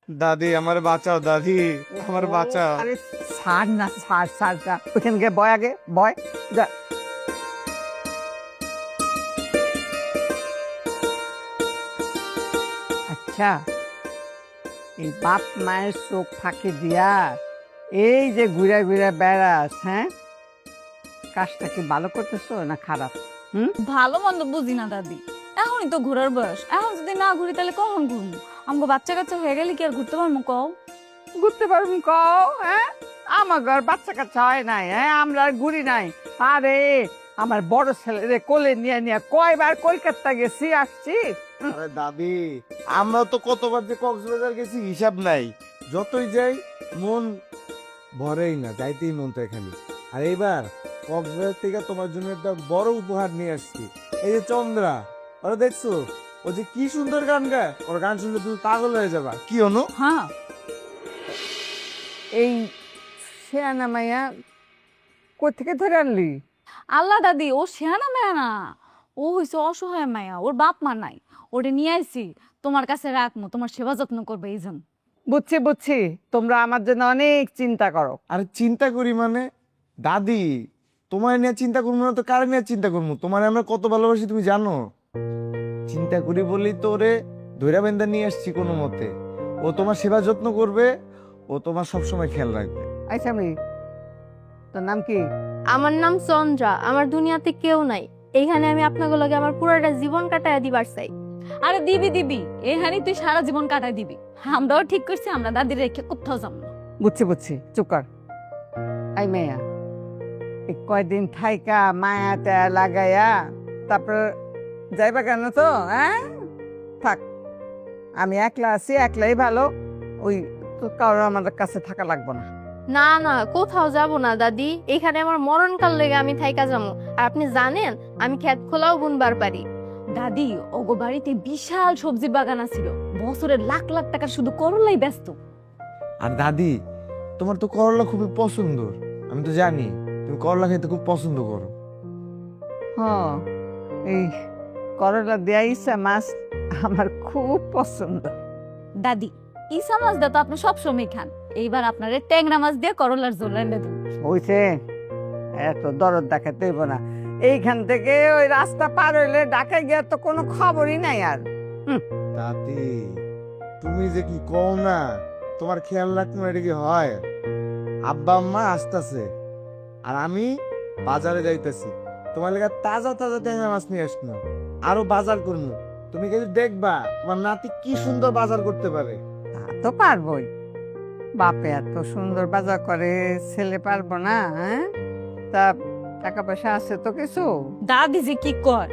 দাদি আমার বাঁচাও, দাদি আমার বাঁচাও। আরে ছাড় না, ছাড় যা ওখানে গিয়ে বয়, আগে বয় যা। আচ্ছা, এই বাপ মায়ের চোখ ফাঁকি দিয়া এই যে ঘুরে ঘুরে বেড়াস, হ্যাঁ, কাজটা কি ভালো করতেছো না খারাপ? ভালো মন্দ বুঝি না দাদি, এখনই তো ঘোরার বয়স। এখন যদি না ঘুরি তাহলে কখন ঘুরবো? আমাকে বাচ্চা কাচ্চা হয়ে গেলে কি আর ঘুরতে পারবো কও? ঘুরতে পারবি কও? হ্যাঁ, আমার ঘর বাচ্চা কাচ্চা হয় নাই, হ্যাঁ, আমরা আর ঘুরি নাই। আরে আমার বড় ছেলে কোলে নিয়ে নিয়ে কয়বার কলকাতা গেছি আসছি। আরে দাদি, আমরা তো কতবার যে কক্সবাজার গেছি হিসাব নাই। যতই যাই মন ভরেই না, যাইতেই মন তো এখানে। আর এইবার কক্সবাজার থেকে তোমার জন্য একটা বড় উপহার নিয়ে আসছি। এই যে চন্দ্রা, ওরা দেখছো, ও যে কি সুন্দর গান গায়, ওর গান শুনলে তুমি পাগল হয়ে যাবা। কি অনু? হ্যাঁ, এই শেয়ানা মাইয়া কোথেকে ধরে আনলি? আল্লাহ দাদি, ও শেয়ানা মেয়া না, ও হইছে অসহায় মায়া, ওর বাপ মা নাই। ওরে নিয়ে আইছি তোমার কাছে রাখবো, তোমার সেবা যত্ন করবে এই জন্য। বুঝছি, তোমরা আমার জন্য অনেক চিন্তা করো। আরে চিন্তা করি মানে দাদি, তোমার নিয়ে চিন্তা করবো না তো কার নিয়ে চিন্তা করবো? তোমার আমরা কত ভালোবাসি তুমি জানো। চিন্তা করি বলেই তো ওরে ধৈরা বেন্দা নিয়ে আসছি কোনো মতে। ও তোমার সেবা যত্ন করবে, ও তোমার সবসময় খেয়াল রাখবে। আচ্ছা, আমি তোর নাম কি? আমার নাম চন্দ্রা। আমার দুনিয়াতে কেউ নাই, এইখানে আমি আপনাকে লগে আমার পুরোটা জীবন কাটায় দিবার চাই। আরে দিবি, এখানে তুই সারা জীবন কাটাই দিবি। আমরাও ঠিক করছি, আমরা দাদির রেখে কোথাও যাবো না। বুঝছি, চুপ কর। আই মেয়া, এই কয়দিন থাইকা মায়াটা লাগাইয়া তারপর যাইবা কেন তো? হ্যাঁ, থাক, আমি একলা আছি, একলাই ভালো। ওই তো কারোর আমাদের কাছে থাকা লাগবো না। না না, কোথাও যাব না দাদি, এখানে আমার মরণকাল লেগে আমি থাইকা যাবো। আর আপনি জানেন আমি ক্ষেত খোলাও বুনবার পারি। দাদি, ওগো বাড়িতে বিশাল সবজি বাগান ছিল, বছরের লাখ লাখ টাকার শুধু করলাই ব্যস্ত। আর দাদি, তোমার তো করলা খুবই পছন্দ, আমি তো জানি তুমি করলা খেতে খুব পছন্দ করো। হ্যাঁ, এই করলা দেয়া ইচ্ছা মাছ আমার খুব পছন্দ। দাদি, ইসা মাছ দা তো আপনি সবসময় খান, এইবার আপনার ট্যাংরা মাছ দিয়ে করলার ঝোল রান্না দিন। হইছে, এত দরদ দেখাতে হইব না। এইখান থেকে ওই রাস্তা পার হইলে ঢাকায় গিয়ে তো কোনো খবরই নাই আর। দাদি, তুমি যে কি কও না, তোমার খেয়াল রাখতে এটা কি হয়? আব্বা আম্মা আসতেছে আর আমি বাজারে যাইতেছি, তোমার লেগে তাজা তাজা ট্যাংরা মাছ নিয়ে আসবো, আরো বাজার করবো। তুমি কিন্তু দেখবা তোমার নাতি কি সুন্দর বাজার করতে পারে। তা তো পারবই, বাপে এত সুন্দর বাজার করে, ছেলে পারবো না? হ্যাঁ, তা টাকা পয়সা আছে তো কিছু? দাদি যে কি কর,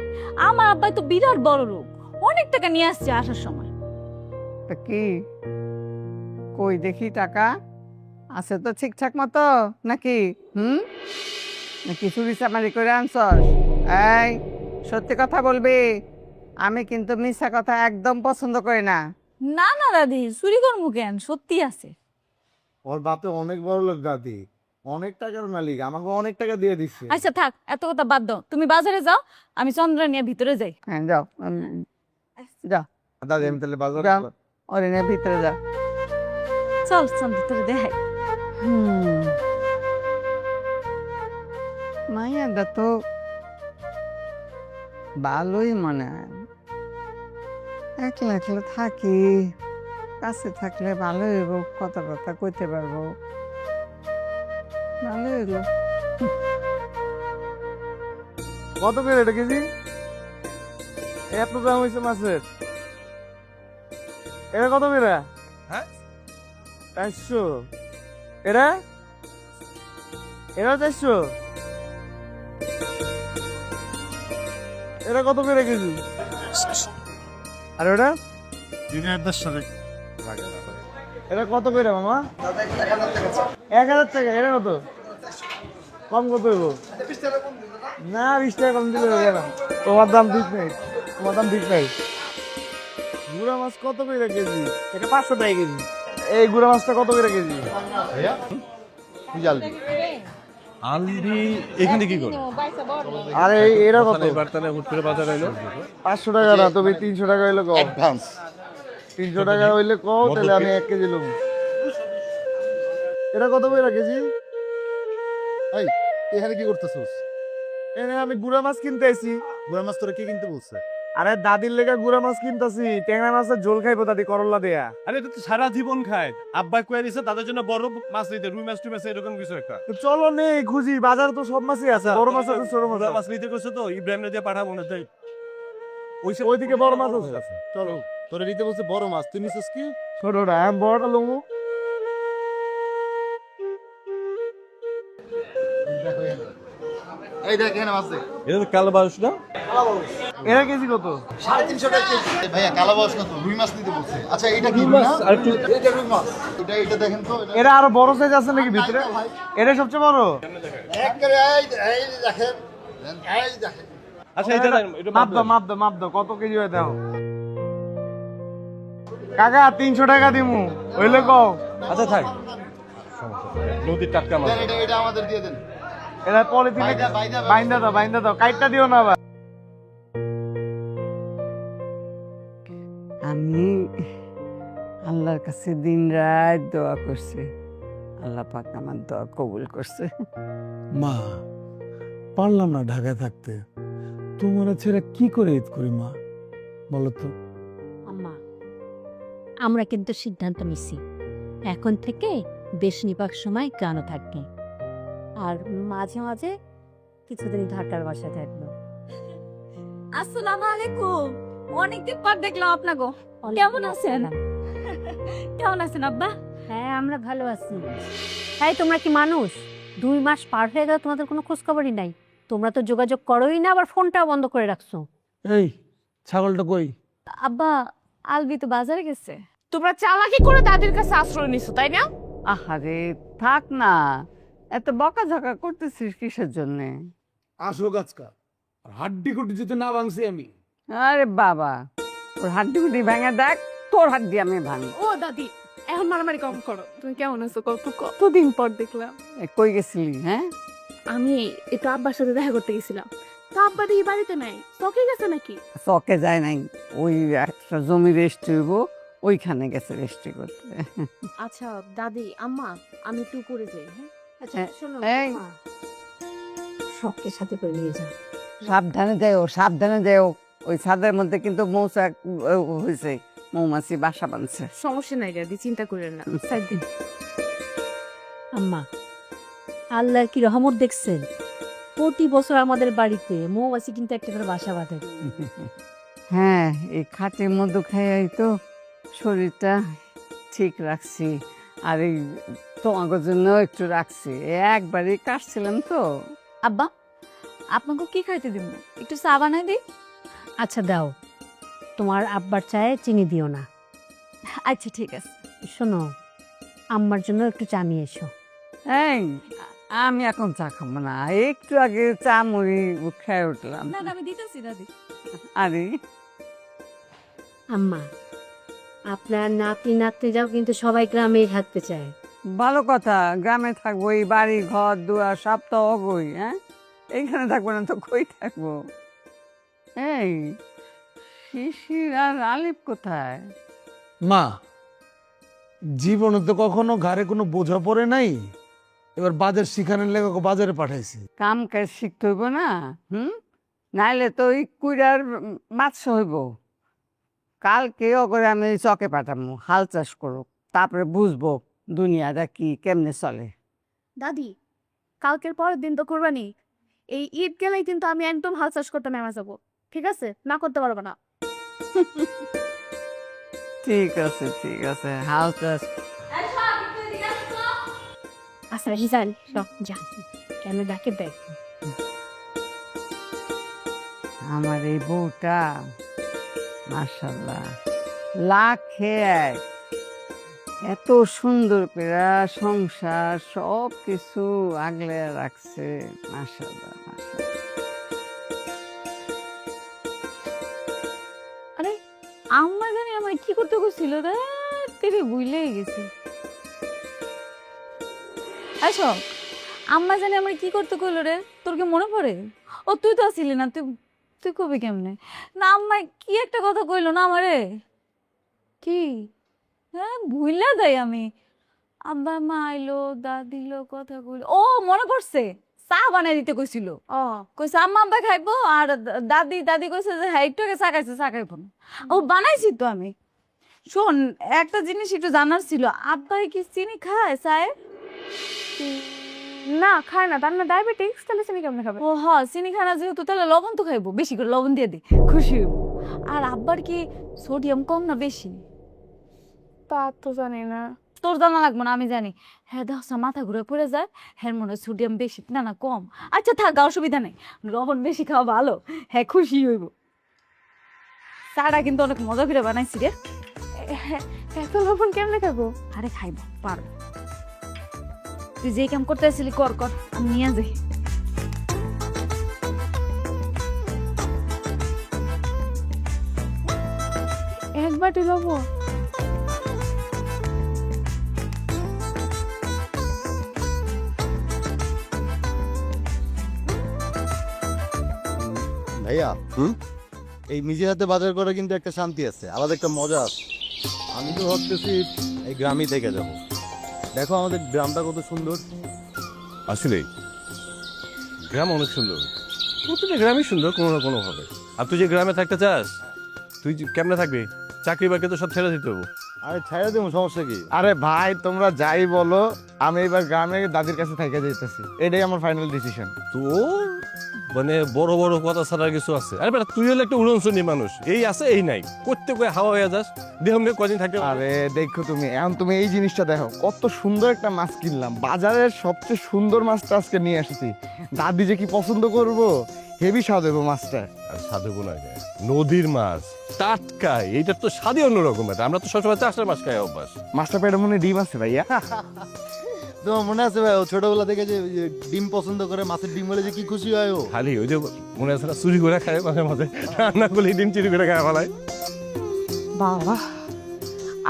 আমার আব্বাই তো বিরাট বড় লোক, অনেক টাকা নিয়ে আসছে আসার সময়। তা কি কই দেখি, টাকা আছে তো ঠিকঠাক মতো নাকি? নাকি চুরি চামারি করে আনছস? এই, সত্যি কথা বলবি, আমি কিন্তু মিথ্যা কথা একদম পছন্দ করি না। না না দাদি, চুরি করবো কেন, সত্যি আছে। ওর বাপে অনেক বড় লোক দাদি, অনেক টাকার মালিক, আমাকে অনেক টাকা দিয়ে দিচ্ছে। আচ্ছা থাক, এত কথা বাদ দাও, তুমি বাজারে যাও, আমি চন্দ্রা নিয়ে ভিতরে যাই। হ্যাঁ, যাও, যাও, দাদি আমি তাহলে বাজার যাও, ওরে নিয়ে ভিতরে যা। চল চন্দ্র, তোরে দেখাই। মাইয়াটা তো ভালোই মনে হয়, একলা একলা থাকি, কাছে থাকলে ভালো হইব, কথা কথা কইতে পারবো, ভালো হইল। কত করে এটা কেজি? এত দাম হয়েছে মাছের, এটা কত করে? হ্যাঁ, 400। এটা এটা 400। এটা কত করে কেজি? আর ওটা এটা কত করে মামা? 1000 টাকা। এটা কত কম, কত হইব? না 20 টাকা কম দিলে হবে না, তোমার দাম ঠিক নেই, তোমার দাম ঠিক নাই। গুড়া মাছ কত করে কেজি? এটা 500 টাকা কেজি। এই গুড়া মাছটা কত করে কেজি? আলদি এখানে কি করে? আরে এরা কত? এবার তাহলে হুট করে বাজার এলো 500 টাকা না, তবে 300 টাকা হইলো কম। অ্যাডভান্স 300 টাকা হইলে কও, তাহলে আমি 1 কেজি লব। এটা কত করে কেজি? এই এখানে কি করতেছস? এনে আমি গুড়া মাছ কিনতে আইছি। গুড়া মাছ তোরা কি কিনতে বলছে? আরে দাদির লেগা গুড়া মাছ কিনতাছি, ট্যাংরা মাছের ঝোল খাইবো দাদি করলা দেয়া। আরে এটা তো সারা জীবন খায়। আব্বা কয়ে দিছে তাদের জন্য বড় মাছ নিতে, রুই মাছ টুই মাছ এরকম কিছু একটা। তো চলো নেই খুঁজি, বাজারে তো সব মাছই আছে, বড় মাছ আছে ছোট মাছ গুড়া আছে। মাছ নিতে কইছো তো ইব্রাহিমরে দিয়ে পাঠাবো না তাই। ওইদিকে বড় মাছ আছে। চলো তোরা নিতে বলছে বড় মাছ, তুই নিছিস কি? ছোটটা আমি বড়টা লমু। এই দেখ এখানে মাছ দেখ। এটা তো কালবাউস না? এরা কেজি কত? 350 টাকা কেজি। এই ভাইয়া কালাবাস কত? রুই মাছ নিতে বলছে। আচ্ছা এটা কি রুই মাছ মাছ? আর একটু এটা রুই মাছ। এটা দেখেন তো এটা। এরা আরো বড় সাইজ আছে নাকি ভিতরে? এটা সবচেয়ে বড়। একবারে এই দেখেন। এই দেখেন। আচ্ছা এটা দেন, এটা মাপ দাও মাপ দাও মাপ দাও, কত কেজি হয় দাও। কাকা 300 টাকা দিমু, হইলে কও। আচ্ছা থাক, নদীর টাটকা মাছ। দেন এটা আমাদের দিয়ে দেন। এটা পলিথিনে বাইন্দা দাও, কাইটটা দিও না আবার। আমি আল্লাহর কাছে দিন রাত দোয়া করছি, আল্লাহ পাক আমার দোয়া কবুল করছে। মা, পারলাম না ঢাকায় থাকতে, তোমার ছেড়ে কি করে ঈদ করি মা, বলো তো? আম্মা, আমরা কিন্তু সিদ্ধান্ত নিছি এখন থেকে দেশ নিবার সময় গানও থাকবে, আর মাঝে মাঝে কিছুদিন ঢাকার বাসায় থাকবো। আসসালামু আলাইকুম, অনেকদিন পর দেখলাম আপনাকে। কেমন আছেন? কেমন আছেন আব্বা? হ্যাঁ, আমরা ভালো আছি। তাই তোমরা কি মানুষ? 2 মাস পার হয়ে গেল, তোমাদের কোনো খোঁজ খবরই নাই। তোমরা তো যোগাযোগ করোই না, আবার ফোনটাও বন্ধ করে রাখছো। এই ছাগলটা কই? আব্বা, আলবি তো বাজারে গেছে। তোমরা চালাকি করে দাদির কাছে আশ্রয় নিছো, তাই না? আহারে থাক না, এত বকাঝকা করতেছিস কিসের জন্যে? আসো গাছকা, আর হাড্ডি কুটি যদি না ভাঙছি আমি। আরে বাবা, তোর হাড্ডি গুড্ডি ভেঙে দেখ, তোর হাড্ডি আমি ভাঙি। ও দাদি, এখন মারামারি কম করো। তুমি কেমন আছো? কতদিন পর দেখলাম। কই গেছিলি? হ্যাঁ, আমি একটু আব্বার সাথে দেখা করতে গেছিলাম, তো আব্বা দেখি বাড়িতে নাই, চকে গেছে নাকি? চকে যায় নাই, ওই একটা জমি রেস্ট হইব, ওইখানে গেছে রেস্টি করতে। আচ্ছা দাদি, আম্মা আমি একটু করে যাই। হ্যাঁ আচ্ছা হ্যাঁ, শোনো, এই। মা, শখকে সাথে করে নিয়ে যাও। সাবধানে যাও, সাবধানে যাও। ওই ছাদের মধ্যে কিন্তু মৌচাক হয়েছে, মৌমাছি বাসা বাঁধছে। সমস্যা নাই দাদি, চিন্তা করেন না। সাইদিন আম্মা, আল্লাহ কি রহমত দেখছেন, প্রতি বছর আমাদের বাড়িতে মৌমাছি কিন্তু একটা করে বাসা বাঁধে। হ্যাঁ, এই খাঁটি মধু খাইয়াই তো শরীরটা ঠিক রাখছি, আর এই তোমাদের জন্য একটু রাখছি, একবারই কাটছিলাম তো। আব্বা, আপনাকে কি খাইতে দিব? একটু চা বানাই দিই। আচ্ছা দাও, তোমার আব্বার চায়ে চিনি দিও না। আচ্ছা ঠিক আছে। শোনো, আম্মার জন্য একটু চা নিয়ে এসো। এই, আমি এখন চা খাবো না, একটু আগে চা মুড়ি খেয়ে উঠলাম। না না, আমি দিতেছি দাদি। আরে আম্মা, আপনার নাতি নাতনিরাও কিন্তু সবাই গ্রামেই থাকতে চায়। ভালো কথা, গ্রামে থাকবো, এই বাড়ি ঘর দুয়ার সব তো অগই। হ্যাঁ, এইখানে থাকবো না তো কই থাকবো? এই শিশির আর আলিফ কোথায়? মা, জীবনে তো কখনো ঘাড়ে কোনো বোঝা পড়ে নাই, এবার বাজার শিখানোর লেগে ওকে বাজারে পাঠাইছি। কাম কাজ শিখতে হইব না? নাইলে তো ওই কুইরার মাছ হইব। কালকে করে আমি চকে পাঠাবো, হাল চাষ করুক, তারপরে বুঝবো দুনিয়াটা কি কেমনে চলে। দাদি, কালকের পরের দিন তো কোরবানি, এই ঈদ গেলেই কিন্তু আমি একদম হাল চাষ করতে নেমে যাবো। ঠিক আছে? না করতে পারবো না। ঠিক আছে ঠিক আছে, হাল চাষ। আচ্ছা হিসান, যা কেন ডাকে দেখ। আমার এই বউটা মাশাআল্লাহ লাখে এক, এত সুন্দর করে সংসার সব কিছু আগলে রাখছে। মাশাআল্লাহ মাশাআল্লাহ। আরে আম্মা জানি আমার কি করতে গেছিল রে, তেরে ভুলেই গেছি। আচ্ছা, আম্মা জানি আমার কি করতে কইলো রে, তোর কি মনে পড়ে? ও তুই তো আসিলি না, তুই তুই কবি কেমনে? না আম্মা কি একটা কথা কইলো না আমারে। কি? হ্যাঁ ভুইলা দেই আমি। আব্বা মা আইলো, দাদিলো, কথা কইলো। ও মনে পড়ছে, চা বানাই দিতে কইছিল। ও কইছে আম্মা আব্বা খাইবো, আর দাদি কইছে যে হ্যাঁ একটু আগে চা খাইছে, চা খাইবো না। ও বানাইছি তো আমি। শোন, একটা জিনিস একটু জানার ছিল, আব্বাই কি চিনি খায় চায়ে? না খায় না, তার না ডায়াবেটিস, তাহলে চিনি কেমনে খাবে? ও হ, চিনি খায় না যেহেতু, তাহলে লবণ তো খাইবো, বেশি করে লবণ দিয়ে দি, খুশি হইব। আর আব্বার কি সোডিয়াম কম না বেশি? তা তো জানি না। তোর জানা লাগবো না, আমি জানি। হ্যাঁ দেখছ মাথা ঘুরে পড়ে যায়, হ্যাঁ মনে হয় সোডিয়াম বেশি, না না কম। আচ্ছা থাক, অসুবিধা নেই, লবণ বেশি খাওয়া ভালো, হ্যাঁ খুশি হইব। চাটা কিন্তু অনেক মজা করে বানাইছি রে। এত লবণ কেমনে খাবো? আরে খাইব পারো, তুই যে কাম করতে আসছিলি কর কর, আমি নিয়ে যাই। এক বাটি লবণ? ভাইয়া এই নিজের হাতে বাজার করে কিন্তু একটা শান্তি আছে, আলাদা একটা মজা আছে। আমি তো ভাবতেছি এই গ্রামই থেকে যাব। দেখো আমাদের গ্রামটা কত সুন্দর। আসলে গ্রাম অনেক সুন্দর, প্রতিটা গ্রামই সুন্দর কোনো না কোনো ভাবে। আর তুই যে গ্রামে থাকতে চাস, তুই কেমনে থাকবি? চাকরি বাকরি তো সব ছেড়ে দিতে হবে। আরে ছাইড়া দেবো, সমস্যা কি? আরে ভাই তোমরা যাই বলো, আমি এবার গ্রামে দাদির কাছে থেকে যাইতেছি, এটাই আমার ফাইনাল ডিসিশন। তোর মানে বড় বড় কথা ছাড়া কিছু আছে? আরে বেটা তুই হলে একটা উড়নচণ্ডী মানুষ, এই আছে এই নাই, করতে করে হাওয়া হয়ে যাস, দেহ নিয়ে কদিন থাকতে। আরে দেখো তুমি, এখন তুমি এই জিনিসটা দেখো, কত সুন্দর একটা মাছ কিনলাম, বাজারের সবচেয়ে সুন্দর মাছটা আজকে নিয়ে এসেছি। দাদি যে কি পছন্দ করবো, হেভি স্বাদ দেবো মাছটা। আর সাধু গুণ আগে নদীর মাছ টাটকা, এইটার তো স্বাদই অন্যরকম। এটা আমরা তো সবসময় চাষের মাছ খাই অভ্যাস। মাছটা পেটে মনে হয় ডিম আছে ভাইয়া। তোমার মনে আছে ভাই, ও ছোটবেলা থেকে যে ডিম পছন্দ করে, মাছের ডিম বলে যে কি খুশি হয় ও। খালি ওই যে মনে আছে না, চুরি করে খায় মাঝে মাঝে, রান্না করলে ডিম চুরি করে খায় ফেলায়। বাবা,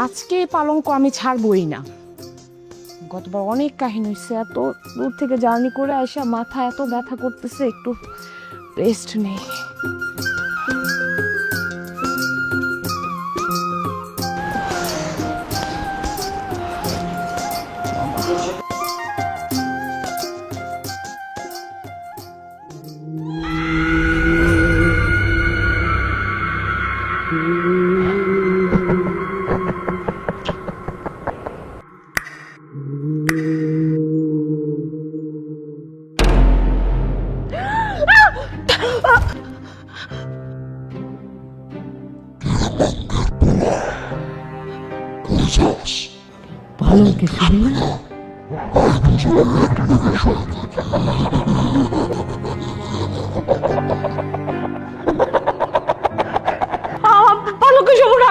আজকে পালঙ্ক আমি ছাড়বই না। গতবার অনেক কাহিনী হয়েছে, এত দূর থেকে জার্নি করে আসা মাথা এত ব্যথা করতেছে, একটু রেস্ট নেই। পালঙ্কে শুনি না, পালঙ্কে শুনি না,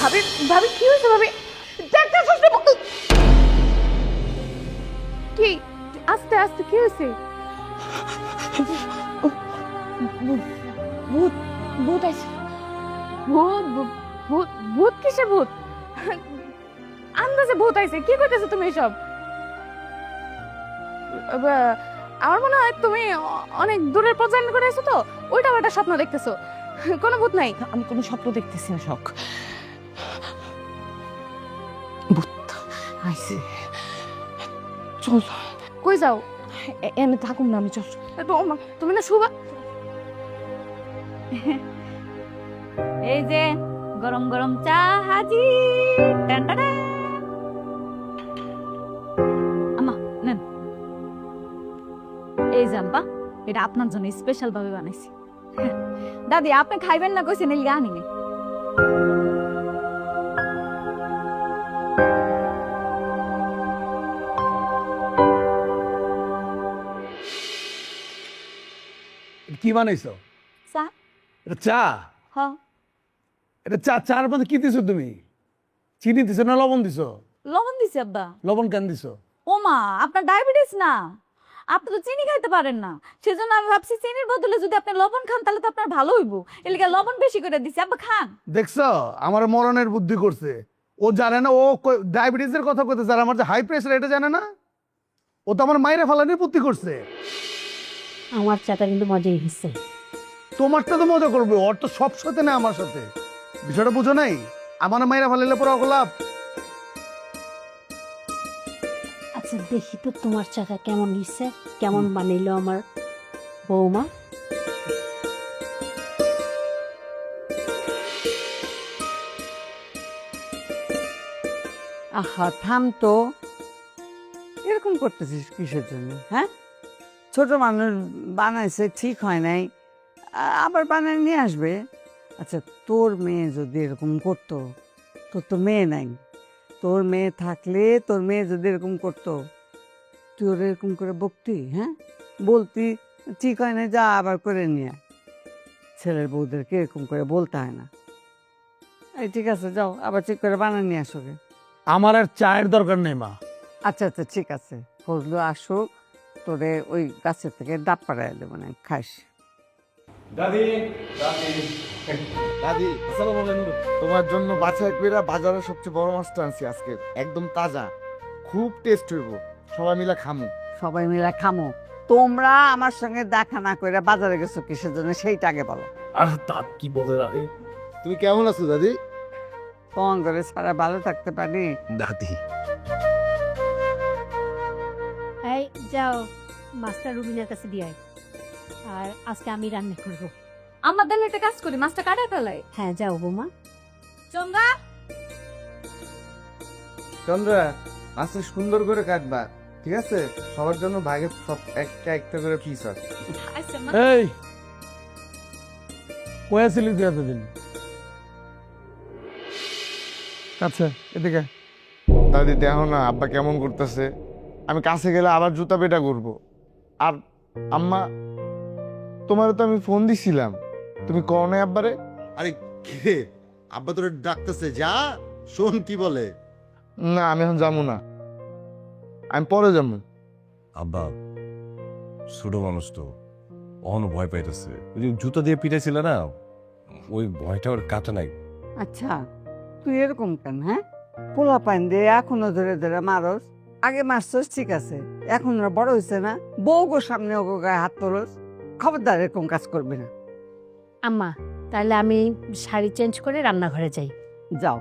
ভাবি ভাবি কি হয়েছে ভাবি? কি? আস্তে আস্তে কি হয়েছে? ভূত ভূত আছে। ভূত? ভূত? ভূত কিসের ভূত? আন্দাজে ভূত আইছে, কি করতেছো তুমি এসব? আমার মনে হয় তুমি অনেক দূরের প্রজন্ম করে এসো, তো ওইটা একটা স্বপ্ন দেখতেছো। কোনো ভূত নাই। আমি কোনো স্বপ্ন দেখতেছি না, শখ ভূত আইছে। চল, কই যাও? এনে থাকুন না, আমি চল। তুমি না শুবা। এই যে গরম গরম চা হাজি। আমা নেন, এই জাম্পা, এটা আপনার জন্য স্পেশাল ভাবে বানাইছি। দাদি আপনি খাইবেন না কইছেন, এই আনি নে। বানাইছো? চা। এটা চা? হ। এটা চার মধ্যে কি দিছো তুমি? চিনি দিছো না লবণ দিছো? লবণ দিছি আব্বা। লবণ কেন দিছো? ও মা, আপনার ডায়াবেটিস না, আপনি তো চিনি খাইতে পারেন না, সেজন্য আমি ভাবছি চিনির বদলে যদি আপনি লবণ খান তাহলে তো আপনার ভালো হইব, এলিগে লবণ বেশি করে দিছি। আব্বা খান। দেখছো আমার মরণের বুদ্ধি করছে। ও জানে না, ও ডায়াবেটিসের কথা কইতেছে, আর আমার যে হাই প্রেসার এটা জানে না। ও তো আমার মায়ের ফালানির বুদ্ধি করছে। আমার চাটা কিন্তু মজাই হচ্ছে। তোমারটা তো মজা করবে, ওর তো সব সাথে না আমার সাথে। বিষয়টা বুঝো নাই? আমার মায়েরা ফালাইলে পরে অগলাপ। আচ্ছা দেখি তো তোমার চাটা কেমন হচ্ছে, কেমন বানাইলো আমার বৌমা। আহা থাম তো, এরকম করতেছিস কিসের জন্য? হ্যাঁ, ছোট মানুষ বানাইছে, ঠিক হয় নাই, আবার বানায় নিয়ে আসবে। আচ্ছা তোর মেয়ে যদি এরকম করতো, তোর তো মেয়ে নাই, তোর মেয়ে থাকলে তোর মেয়ে যদি এরকম করতো, তুই ওর এরকম করে বকতি? হ্যাঁ, বলতি ঠিক হয় না, যা আবার করে নিয়ে আয়। ছেলের বউদেরকে এরকম করে বলতে হয় না। এই ঠিক আছে, যাও আবার ঠিক করে বানিয়ে নিয়ে আসো গে। আমার আর চায়ের দরকার নেই মা। আচ্ছা আচ্ছা ঠিক আছে, ফজলু আসুক, তোরে ওই গাছের থেকে ডাব পাড়ায় দেবো না, খাস। দাদি, দাদি, দাদি আসসালামু আলাইকুম। তোমার জন্য বাছাই করে বাজারের সবচেয়ে বড় মাছটা আনছি আজকে, একদম তাজা, খুব টেস্ট হইব, সবাই মিলে খামু। সবাই মিলে খামো। তোমরা আমার সঙ্গে দেখা না করে বাজারে গেছো কিসের জন্য সেইটা আগে বলো। আর তা কি বলে রাখে তুমি কেমন আছো দাদি? তোমার ঘরে সারা ভালো থাকতে পারি? দাদি। এই যাও মাছটা রুবিনের কাছে দিয়ে আয়। আর আজকে আমি রান্না করব। আমাদের একটা কাজ করি, মাছটা কাটা ফেলাই। হ্যাঁ যাও বৌমা। চন্দা, চন্দ্রা, মাছটা সুন্দর করে কাটবা, ঠিক আছে? সবার জন্য ভাগে সব একটা একটা করে পিস আছে। আচ্ছা মা। এই কই আছিলি তুই এতদিন? আচ্ছা এদিকে। দাদি দেখো না আব্বা কেমন করতেছে, আমি কাছে গেলে আবার জুতা পেটা করবো। আর আম্মা, তোমার তো আমি ফোন দিছিলাম, তুমি কও নাই আব্বারে? আরে কে? আব্বা তোরে ডাকতেছে, যা শোন কি বলে। না আমি এখন যাবো না, আমি পরে যাবো। আব্বা ছোট মানুষ তো, অহনো ভয় পাইতেছে। ওই যে জুতা দিয়ে পিটাইছিল না, ওই ভয়টা ওর কাটে নাই। আচ্ছা তুই এরকম কেন? হ্যাঁ, পোলা পাইন দিয়ে এখনো ধরে ধরে মারস, আগে মারছস ঠিক আছে, এখন ওরা বড় হয়েছে না, বউ গো সামনে ওগো গায়ে হাত তোলস, খবরদার এরকম কাজ করবি না। আম্মা তাহলে আমি শাড়ি চেঞ্জ করে রান্নাঘরে যাই। যাও,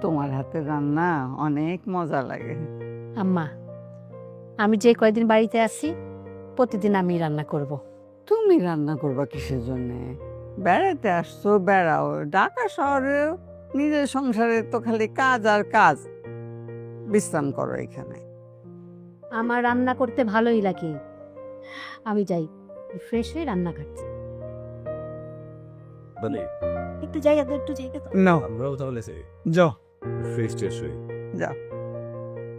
তোমার হাতে রান্না অনেক মজা লাগে। আম্মা আমি যে কয়দিন বাড়িতে আছি প্রতিদিন আমি রান্না করব। তুমি রান্না করবা কিসের জন্য? বেড়াতে আসছো, বেড়াও। ঢাকা শহরে নিজের সংসারে তো খালি কাজ আর কাজ, বিশ্রাম করো এখানে। আমার রান্না করতে ভালোই লাগে, আমি যাই ফ্রেশ হয়ে রান্না করছি। মানে একটু জায়গা তো, একটু জায়গা তো। নাও আমরাও তাহলে যাও। ফ্রেশ ট্রেশ হই। যাও।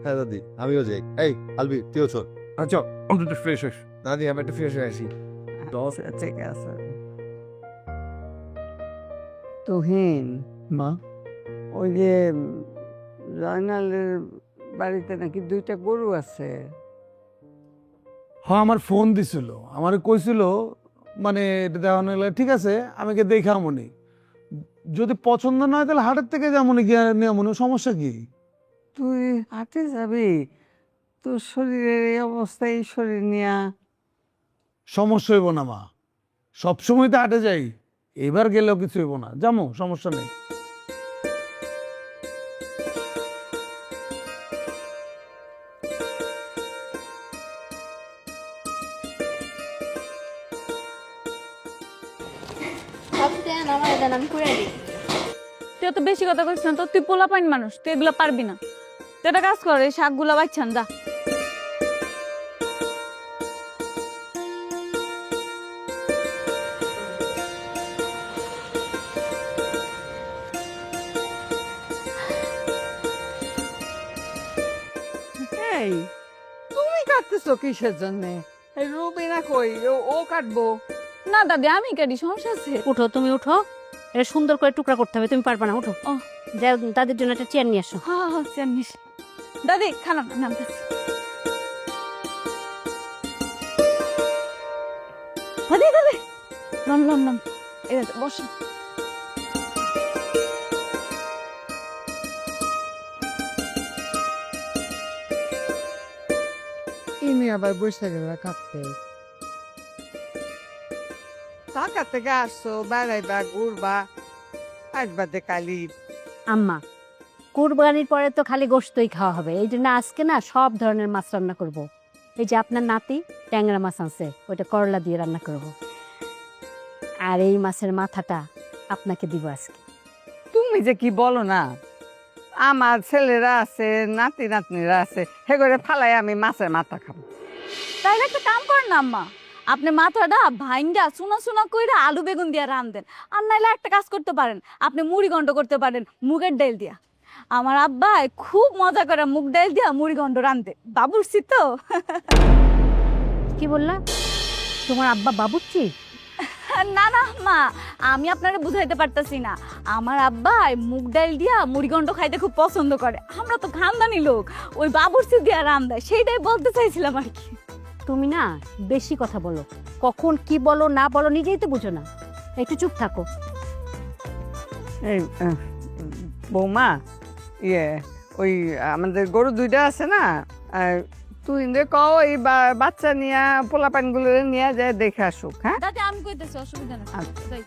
হ্যাঁ দাদি আমিও যাই। এই আলবি তুইও চল। আচ্ছা আমরা তো ফ্রেশ হই। দাদি আমি একটু ফ্রেশ হয়ে আসি। আচ্ছা, ঠিক আছে। তুহিন, মা, ওই যে জয়নালের বাড়িতে নাকি 2টা গরু আছে। হ্যাঁ আমার ফোন দিছিল, আমার কইছিল মানে এটা দেখানো হলে ঠিক আছে, আমাকে দেখা মনে, যদি পছন্দ না হয় তাহলে হাটের থেকে যেমন গিয়ে নেওয়া মনে, সমস্যা কি? তুই হাটে যাবি? তোর শরীরের এই অবস্থা, এই শরীর নিয়া। সমস্যা হইব না মা, সবসময় তো হাটে যাই, এবার গেলেও কিছু হইব না, যাবো, সমস্যা নেই। ভাবি দেন আমার দেন, আমি করে দিই। তুই তো বেশি কথা কইস না তো, তুই পোলা পাইন মানুষ, তুই এগুলো পারবি না। তুই একটা কাজ কর, এই শাকগুলা বাচ্চান যা। এই তুমি কাটতেছো কিসের জন্য? এই রুবিনা কই? ও কাটবো। না দাদি আমি কেডি সমস্যা আছে? উঠো, তুমি উঠো। এটা সুন্দর করে টুকরা করতে হবে, তুমি পারবে না। উঠো, ও। যাও তাদের জন্য একটা চেয়ার নিয়ে আসো। হ্যাঁ হ্যাঁ জানিস দাদি খানা নামতেছি। দাদি দাদি নাম নাম নাম বসে। ইনি আবার বসে গেল কাঁপতে। ঢাকা থেকে আসছো, বেড়াইবা, ঘুরবা, আসবাদে কালি। আম্মা, কুরবানির পরে তো খালি গোশতই খাওয়া হবে, এই জন্য আজকে না সব ধরনের মাছ রান্না করব। এই যে আপনার নাতি ট্যাংরা মাছ আছে, ওইটা করলা দিয়ে রান্না করব। আর এই মাছের মাথাটা আপনাকে দিব আজকে। তুমি যে কি বলো না, আমার ছেলেরা আছে, নাতি নাতনিরা আছে, হে করে ফালাই আমি মাছের মাথা খাবো। তাইলে একটা কাম করেন না আম্মা, আপনি মাথাটা ভাইঙ্গা চুনা চুনা কইরা আলু বেগুন দিয়া রান্ধেন। আর নাইলে একটা কাজ করতে পারেন, আপনি মুড়ি ঘন্ট করতে পারেন মুগের ডাল দিয়া। আমার আব্বা খুব মজা করে মুগ ডাল দিয়া মুড়ি ঘন্ট রান্ধে, বাবুর্চি তো। কি বললা? তোমার আব্বা বাবুর্চি? না না মা, আমি আপনারা বুঝাইতে পারতাছি না। আমার আব্বা মুগ ডাল দিয়া মুড়ি ঘন্ট খাইতে খুব পছন্দ করে। আমরা তো খানদানি লোক, ওই বাবুর্চি দিয়া রান্ধায়, সেইটাই বলতে চাইছিলাম আর কি। তুমি না বেশি কথা বলো, কখন কি বলো না বলো নিজেই তো বুঝো না। একটু চুপ থাকো। এই বৌমা, ইয়ে ওই আমাদের গরু দুইটা আছে না, তুই যে কও এই বাচ্চা নিয়ে পোলাপানগুলো নিয়ে যায় দেখে আসুক। হ্যাঁ দাদি আমি কইতেছি, অসুবিধা নেই। আচ্ছা। যাই।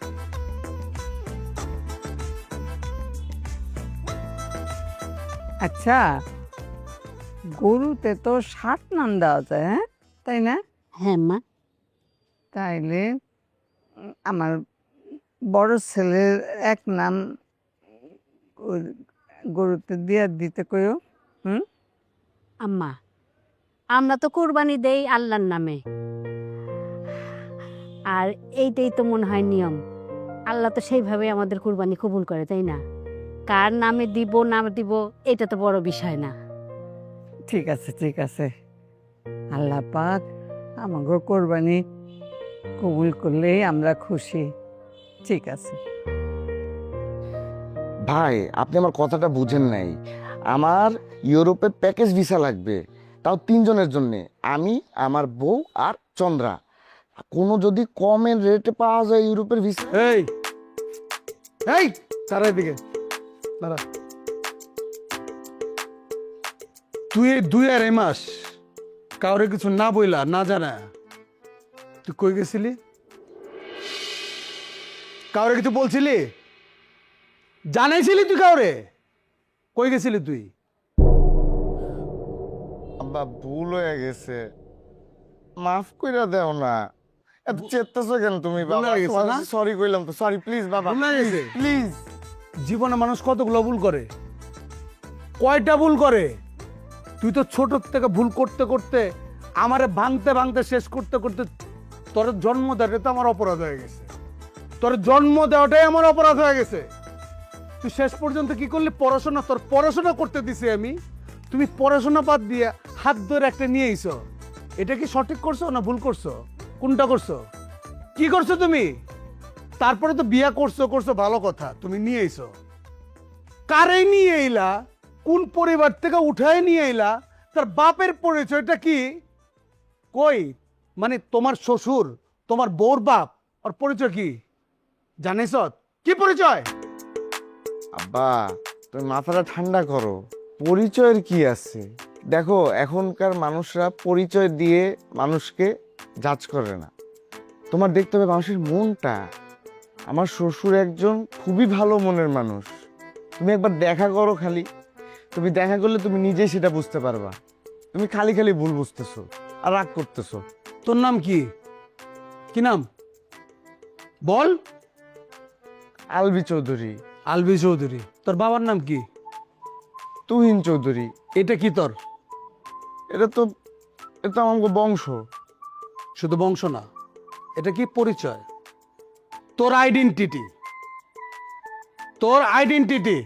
আচ্ছা, গরুতে তো 7 নাম দেওয়া যায়, হ্যাঁ তাই না? হ্যাঁ মা। তাইলে আমার বড় ছেলের এক নাম গরুতে দিয়ে দিতে কইও। আম্মা, আমরা তো কুরবানি দেই আল্লাহর নামে, আর এইটাই তো মনে হয় নিয়ম। আল্লাহ তো সেইভাবে আমাদের কুরবানি কবুল করে, তাই না? কার নামে দিব না দিব এটা তো বড় বিষয় না। ঠিক আছে ঠিক আছে, আল্লাহ পাক আমাকে কোরবানি কবুল করলেই আমরা খুশি। ঠিক আছে ভাই, আপনি আমার কথাটা বুঝেন নাই। আমার ইউরোপে প্যাকেজ ভিসা লাগবে, তাও 3 জনের জন্য, আমি, আমার বউ আর চন্দ্রা। কোনো যদি কমের রেটে পাওয়া যায় ইউরোপের ভিসা। এই এই তারা এদিকে দাঁড়া। তুই এই 2 মাস কাউরে কিছু না বইলা না জানা তুই কই গেছিলি? কাউরে কিছু বলছিলি? জানাইছিলি তুই কাউরে? কই গেছিলি তুই? আব্বা ভুল হয়ে গেছে, মাফ কইরা দাও না। এত চেত্তাছো কেন তুমি ভুল হয়ে গেছে না? সরি কইলাম তো, সরি প্লিজ বাবা, ভুল হয়ে গেছে? প্লিজ। জীবনে মানুষ কতগুলো ভুল করে, কয়টা ভুল করে? তুই তো ছোট থেকে ভুল করতে করতে আমারে ভাঙতে ভাঙতে শেষ করতে করতে তোর জন্ম দেওয়াটা তো আমার অপরাধ হয়ে গেছে। তোর জন্ম দেওয়াটাই আমার অপরাধ হয়ে গেছে। তুই শেষ পর্যন্ত কি করলি? পড়াশোনা, তোর পড়াশোনা করতে দিছি আমি, তুমি পড়াশোনা বাদ দিয়ে হাত ধরে একটা নিয়ে আইছো। এটা কি সঠিক করছো না ভুল করছো? কোনটা করছো? কি করছো তুমি? তারপরে তো বিয়া করছো করছো ভালো কথা, তুমি নিয়ে আইছো। কারে নিয়ে এলা? কোন পরিবার থেকে উঠায় নিয়ে এলা? তার বাপের পরিচয়টা কি? কই মানে তোমার শ্বশুর, তোমার বউর বাপ, আর পরিচয় কি জানিস? কি পরিচয়? আব্বা তুমি মাথাটা ঠান্ডা করো, পরিচয়ের কি আছে? দেখো এখনকার মানুষরা পরিচয় দিয়ে মানুষকে জাজ করে না, তোমার দেখতে হবে মানুষের মনটা। আমার শ্বশুর একজন খুবই ভালো মনের মানুষ, তুমি একবার দেখা করো খালি। তুমি দেখা করলে তুমি নিজেই সেটা বুঝতে পারবা। তুমি খালি খালি ভুল বুঝতেছো আর রাগ করতেছো। তোর নাম কি? কি নাম বল? আলবি চৌধুরী। আলবি চৌধুরী। তোর বাবার নাম কি? তুহিন চৌধুরী। এটা কি তোর? এটা তো আমার বংশ। শুধু বংশ না, এটা কি পরিচয়, তোর আইডেন্টিটি, তোর আইডেন্টিটি।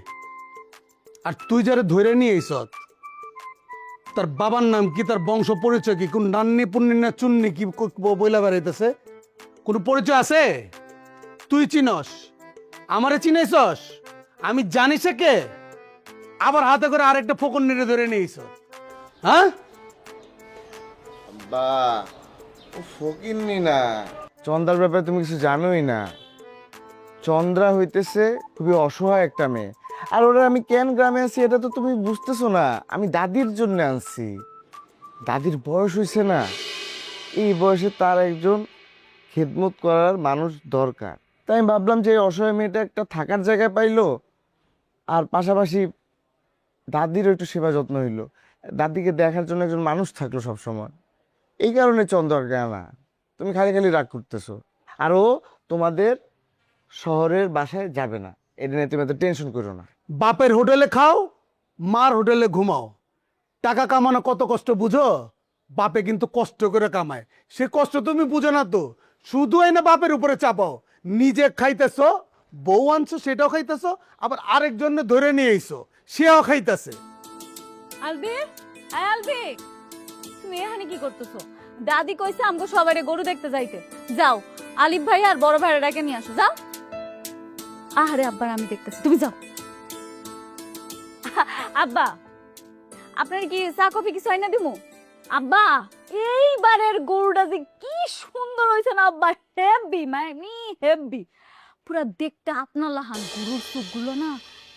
আর তুই যারা ধরে নিয়ে আইস, তার বাবার নাম কি, তার বংশ পরিচয় কি, কোন নান্নি পুন্নি না চুন্নি কি বইলা বেড়াইতেছে? কোনো পরিচয় আছে? তুই চিনস, আমারে চিনেছস, আমি জানি সে কে, আবার হাতে করে আরেকটা ফোকন নেড়ে ধরে নিয়েছ, হ্যাঁ? বা ও ফকিন্নি না, চন্দ্রার ব্যাপারে তুমি কিছু জানোই না। চন্দ্রা হইতেছে খুবই অসহায় একটা মেয়ে, আর ওরা আমি কেন গ্রামে আছি এটা তো তুমি বুঝতেছো না। আমি দাদির জন্য আনছি, দাদির বয়স হয়েছে না, এই বয়সে তার একজন খেদমত করার মানুষ দরকার। তাই আমি ভাবলাম যে এই অসহায় মেয়েটা একটা থাকার জায়গায় পাইলো, আর পাশাপাশি দাদিরও একটু সেবা যত্ন হইলো, দাদিকে দেখার জন্য একজন মানুষ থাকলো সব সময়। এই কারণে চন্দ্রকে আনা। তুমি খালি খালি রাগ করতেছো। আর ও তোমাদের শহরের বাসায় যাবে না, এটা নিয়ে তুমি এত টেনশন করো না। বাপের হোটেলে খাও, মার হোটেলে ঘুমাও। টাকা কামানো কত কষ্ট বুঝো? বাপে কিন্তু কষ্ট করে কামায়, সে কষ্ট তুমি বুঝো না তো, শুধু এনে বাপের উপরে চাপাও। নিজে খাইতেছো, বউ আনছো সেটাও খাইতেছো, আবার আরেকজনে ধরে নিয়ে আইছো, সেও খাইতেছে। আলবির, আয় আলবির, তুমি এখানে কি করতেছো? দাদি কইছে আমগো সবাইরে গরু দেখতে যাইতে। যাও, আলিফ ভাই আর বড় ভাইয়ের ডাকে নিয়ে আসো, যাও। আহারে আব্বার আমি দেখতেছি, তুমি যাও। আব্বা, আপনার কি চা কফি কিছু হয় না দিমু? আব্বা, এইবারের গরুটা যে কি সুন্দর হয়েছে না আব্বা, হেভি মানে হেভি, পুরা দেখতে আপনার লাহান। গরুর চোখগুলো না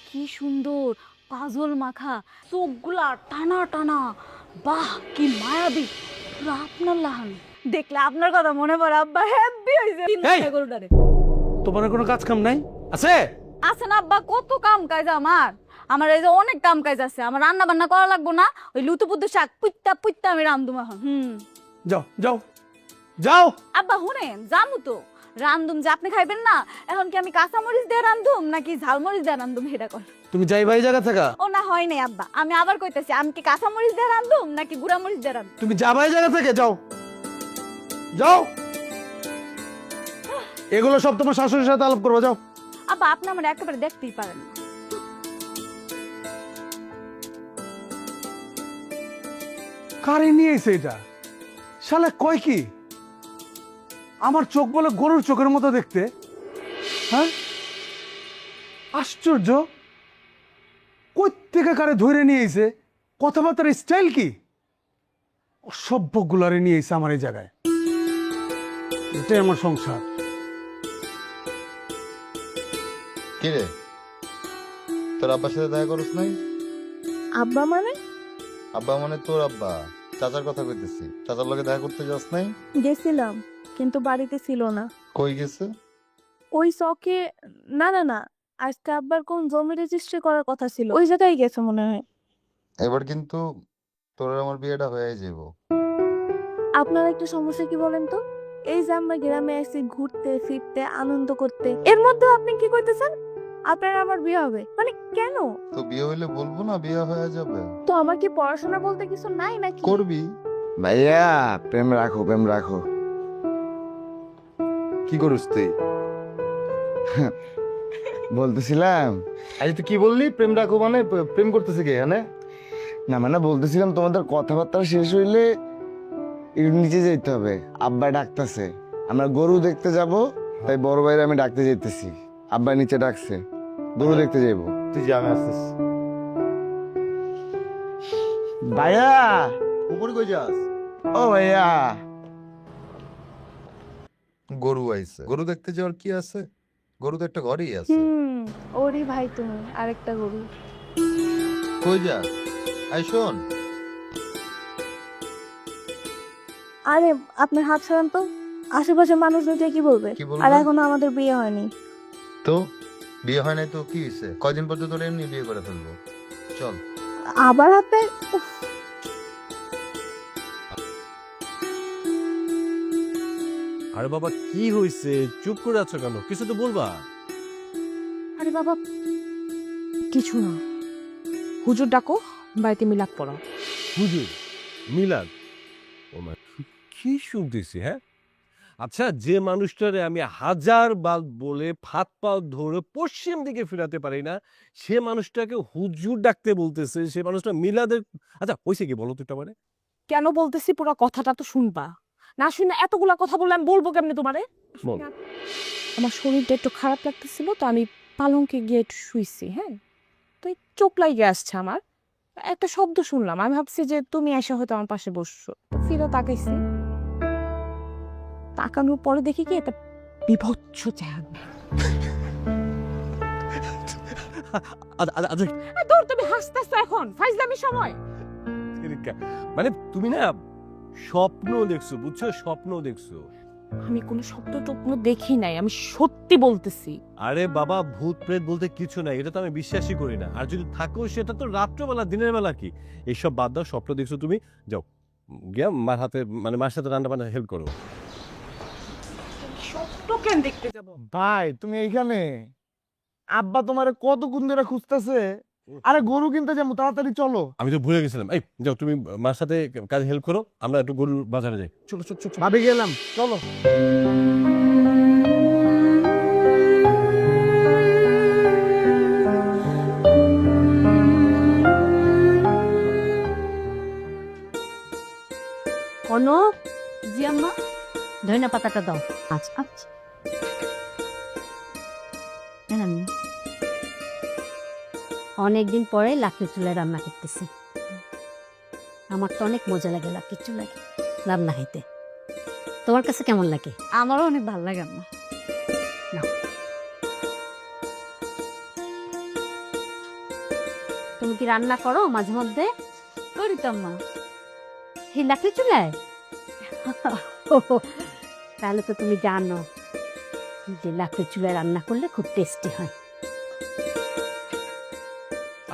কি সুন্দর, কাজল মাখা চোখগুলা টানা টানা, বাহ কি মায়াবী, পুরা আপনার লাহান। দেখলে আপনার কথা মনে পড়ে আব্বা, হেভি হয়েছে গরুটারে। তোমার কোনো কাজ কাম নাই আছে? আছে না আব্বা, কত কাম কাজ আমার। আমার এই যে অনেক কাম কাজ আছে, আমার রান্না বান্না করা লাগবো না? ওই লুতু পুতু শাক পুইত্তা পুইত্তা আমি রান্ধুম এখন। যাও যাও যাও। আব্বা শুনেন, জামু তো রান্ধুম যে আপনি খাইবেন না, এখন কি আমি কাঁচা মরিচ দিয়ে রান্ধুম নাকি ঝাল মরিচ দিয়ে রান্ধুম সেটা কর। তুমি যাই ভাই জায়গা থাকা। ও না, হয় নাই আব্বা, আমি আবার কইতেছি, আমি কি কাঁচা মরিচ দিয়ে রান্ধুম নাকি গুড়া মরিচ দিয়ে রান্ধুম? তুমি যা ভাই জায়গা থেকে যাও যাও, এগুলো সব তোমার শাশুড়ির সাথে আলাপ করবো, যাও। আব্বা আপনি আমার একেবারে দেখতেই পারেন না। কারে নিয়ে এসে এটা? শালা কয় কি আমার চোখ বলে গরুর চোখের মতো দেখতে, হ্যাঁ? আশ্চর্য, কই থেকে কারে ধরে নিয়ে এসে, কথাবার্তার স্টাইল কি? অসভ্য গুলারে নিয়ে এসে আমার এই জায়গায়, এটাই আমার সংসার। কি রে, তোর আব্বার সাথে দেখা করছ নাই? আব্বা মানে? আব্বা মানে তোর আব্বা, চাচার কথা কইতেছি। চাচার লগে দেখা করতে যাস নাই? গেছিলাম, কিন্তু বাড়িতে ছিল না। কই গেছে? ওই শখে, না না না, আজকে আব্বার কোন জমি রেজিস্ট্রি করার কথা ছিল, ওই জায়গায় গেছে মনে হয়। এবার কিন্তু তোর আর আমার বিয়েটা হয়ে যাবো। আপনার একটা সমস্যা কি বলেন তো? এই যে আমরা গ্রামে আসছি ঘুরতে ফিরতে আনন্দ করতে, এর মধ্যে আপনি কি করতেছেন? আপনার আমার বিয়ে হবে মানে কেন? তো বিয়ে হইলে বলবো না বিয়ে হয়ে যাবে? তো আমার কি পড়াশোনা বলতে কিছু নাই নাকি? করবি? ভাইয়া প্রেম রাখো, প্রেম রাখো। কি করিস তুই? বলতেছিলাম, আজ তুই কি বললি প্রেম রাখো মানে? প্রেম করতেছে কে এখানে? না মানে বলতেছিলাম তোমাদের কথাবার্তা শেষ হইলে একটু নিচে যেতে হবে, আব্বা ডাকতেছে। আমরা গরু দেখতে যাব, তাই বড় ভাইরে আমি ডাকতে যেতেছি। আব্বা নিচে ডাকছে, গরু দেখতে যাইবো। তুই যে আমি আসছিস। ভাইয়া, উপরে কই যাস? ও ভাইয়া, গরু আইছে, গরু দেখতে যাওয়ার কি আছে? গরু তো একটা ঘরেই আছে। ওরে ভাই তুমি আরেকটা গরু। কই যাস? আই শোন। আরে আপনার হাত ছাড়ান তো, আশেপাশে মানুষ দুইটা কি বলবে? কি বলবে? আর এখনো আমাদের বিয়ে হয়নি। তো বিয়ে হয় নাই তো কি হয়েছে? কয়দিন পর্যন্ত তোর এমনি বিয়ে করে ফেলবো। চল। আবার হাতে উফ, আরে বাবা কি হয়েছে, চুপ করে আছো কেন? কিছু তো বলবা। আরে বাবা কিছু না, হুজুর ডাকো, বাড়িতে মিলাদ পড়াও। হুজুর মিলাদ? ও মা, কি শুনতেছি? হ্যাঁ আচ্ছা, যে মানুষটারে আমি হাজার বার বলে ফাত পাও ধরে পশ্চিম দিকে ফেরাতে পারি না, সে মানুষটাকে হুজুর ডাকতে বলতেছে, সে মানুষটা মিলাদের। আচ্ছা হয়েছে কি বলো তো এটা? মানে কেন বলতেছি পুরো কথাটা তো শুনবা। না শুনে এতগুলা কথা বললে আমি বলবো কেমনে তোমারে? বল। আমার শরীরটা একটু খারাপ লাগতেছিল, তো আমি পালঙ্কে গিয়ে একটু শুইছি। হ্যাঁ, তো এই চোখ লাগিয়ে আসছে আমার, একটা শব্দ শুনলাম, আমি ভাবছি যে তুমি এসে হয়তো আমার পাশে বসছো, তো ফিরে তাকাইছি, তাকানোর পরে দেখি কি এটা বিভৎস চেহারা। তোর তুমি হাসতেছো এখন, ফাইজলামি সময়। মানে তুমি না স্বপ্ন দেখছো, বুঝছো, স্বপ্ন দেখছো। আমি কোনো স্বপ্ন টপ্ন দেখি নাই, আমি সত্যি বলতেছি। আরে বাবা, ভূত প্রেত বলতে কিছু নাই, এটা তো আমি বিশ্বাসই করি না। আর যদি থাকো সেটা তো রাত্রবেলা, দিনের বেলা কি এইসব বাদ দাও। স্বপ্ন দেখছো তুমি, যাও গিয়া মার হাতে, মানে মার সাথে রান্না বান্না হেল্প করো। স্বপ্ন কেন দেখতে যাবো? ভাই তুমি এইখানে? আব্বা তোমারে কতক্ষণ ধরে খুঁজতেছে। আরে গরু কিনতে যাবো, তাড়াতাড়ি চলো। আমি তো ভুলে গেছিলাম। এই যাও, তুমি মার সাথে কাজে হেল্প করো, আমরা একটু গরুর বাজারে যাই। চলো চলো চলো। ভাবি গেলাম, চলো। কনক, জি আম্মা। ধনিয়া পাতাটা দাও। আচ্ছা আচ্ছা। অনেকদিন পরে লাকড়ির চুলায় রান্না করতেছি। আমার তো অনেক মজা লাগে লাকড়ির চুলায় রান্না খাইতে। তোমার কাছে কেমন লাগে? আমারও অনেক ভালো লাগে আম্মা। তুমি কি রান্না করো মাঝে মধ্যে? করি তো আম্মা। এই লাকড়ির চুলায়? তাহলে তো তুমি জানো যে লাকড়ির চুলায় রান্না করলে খুব টেস্টি হয়।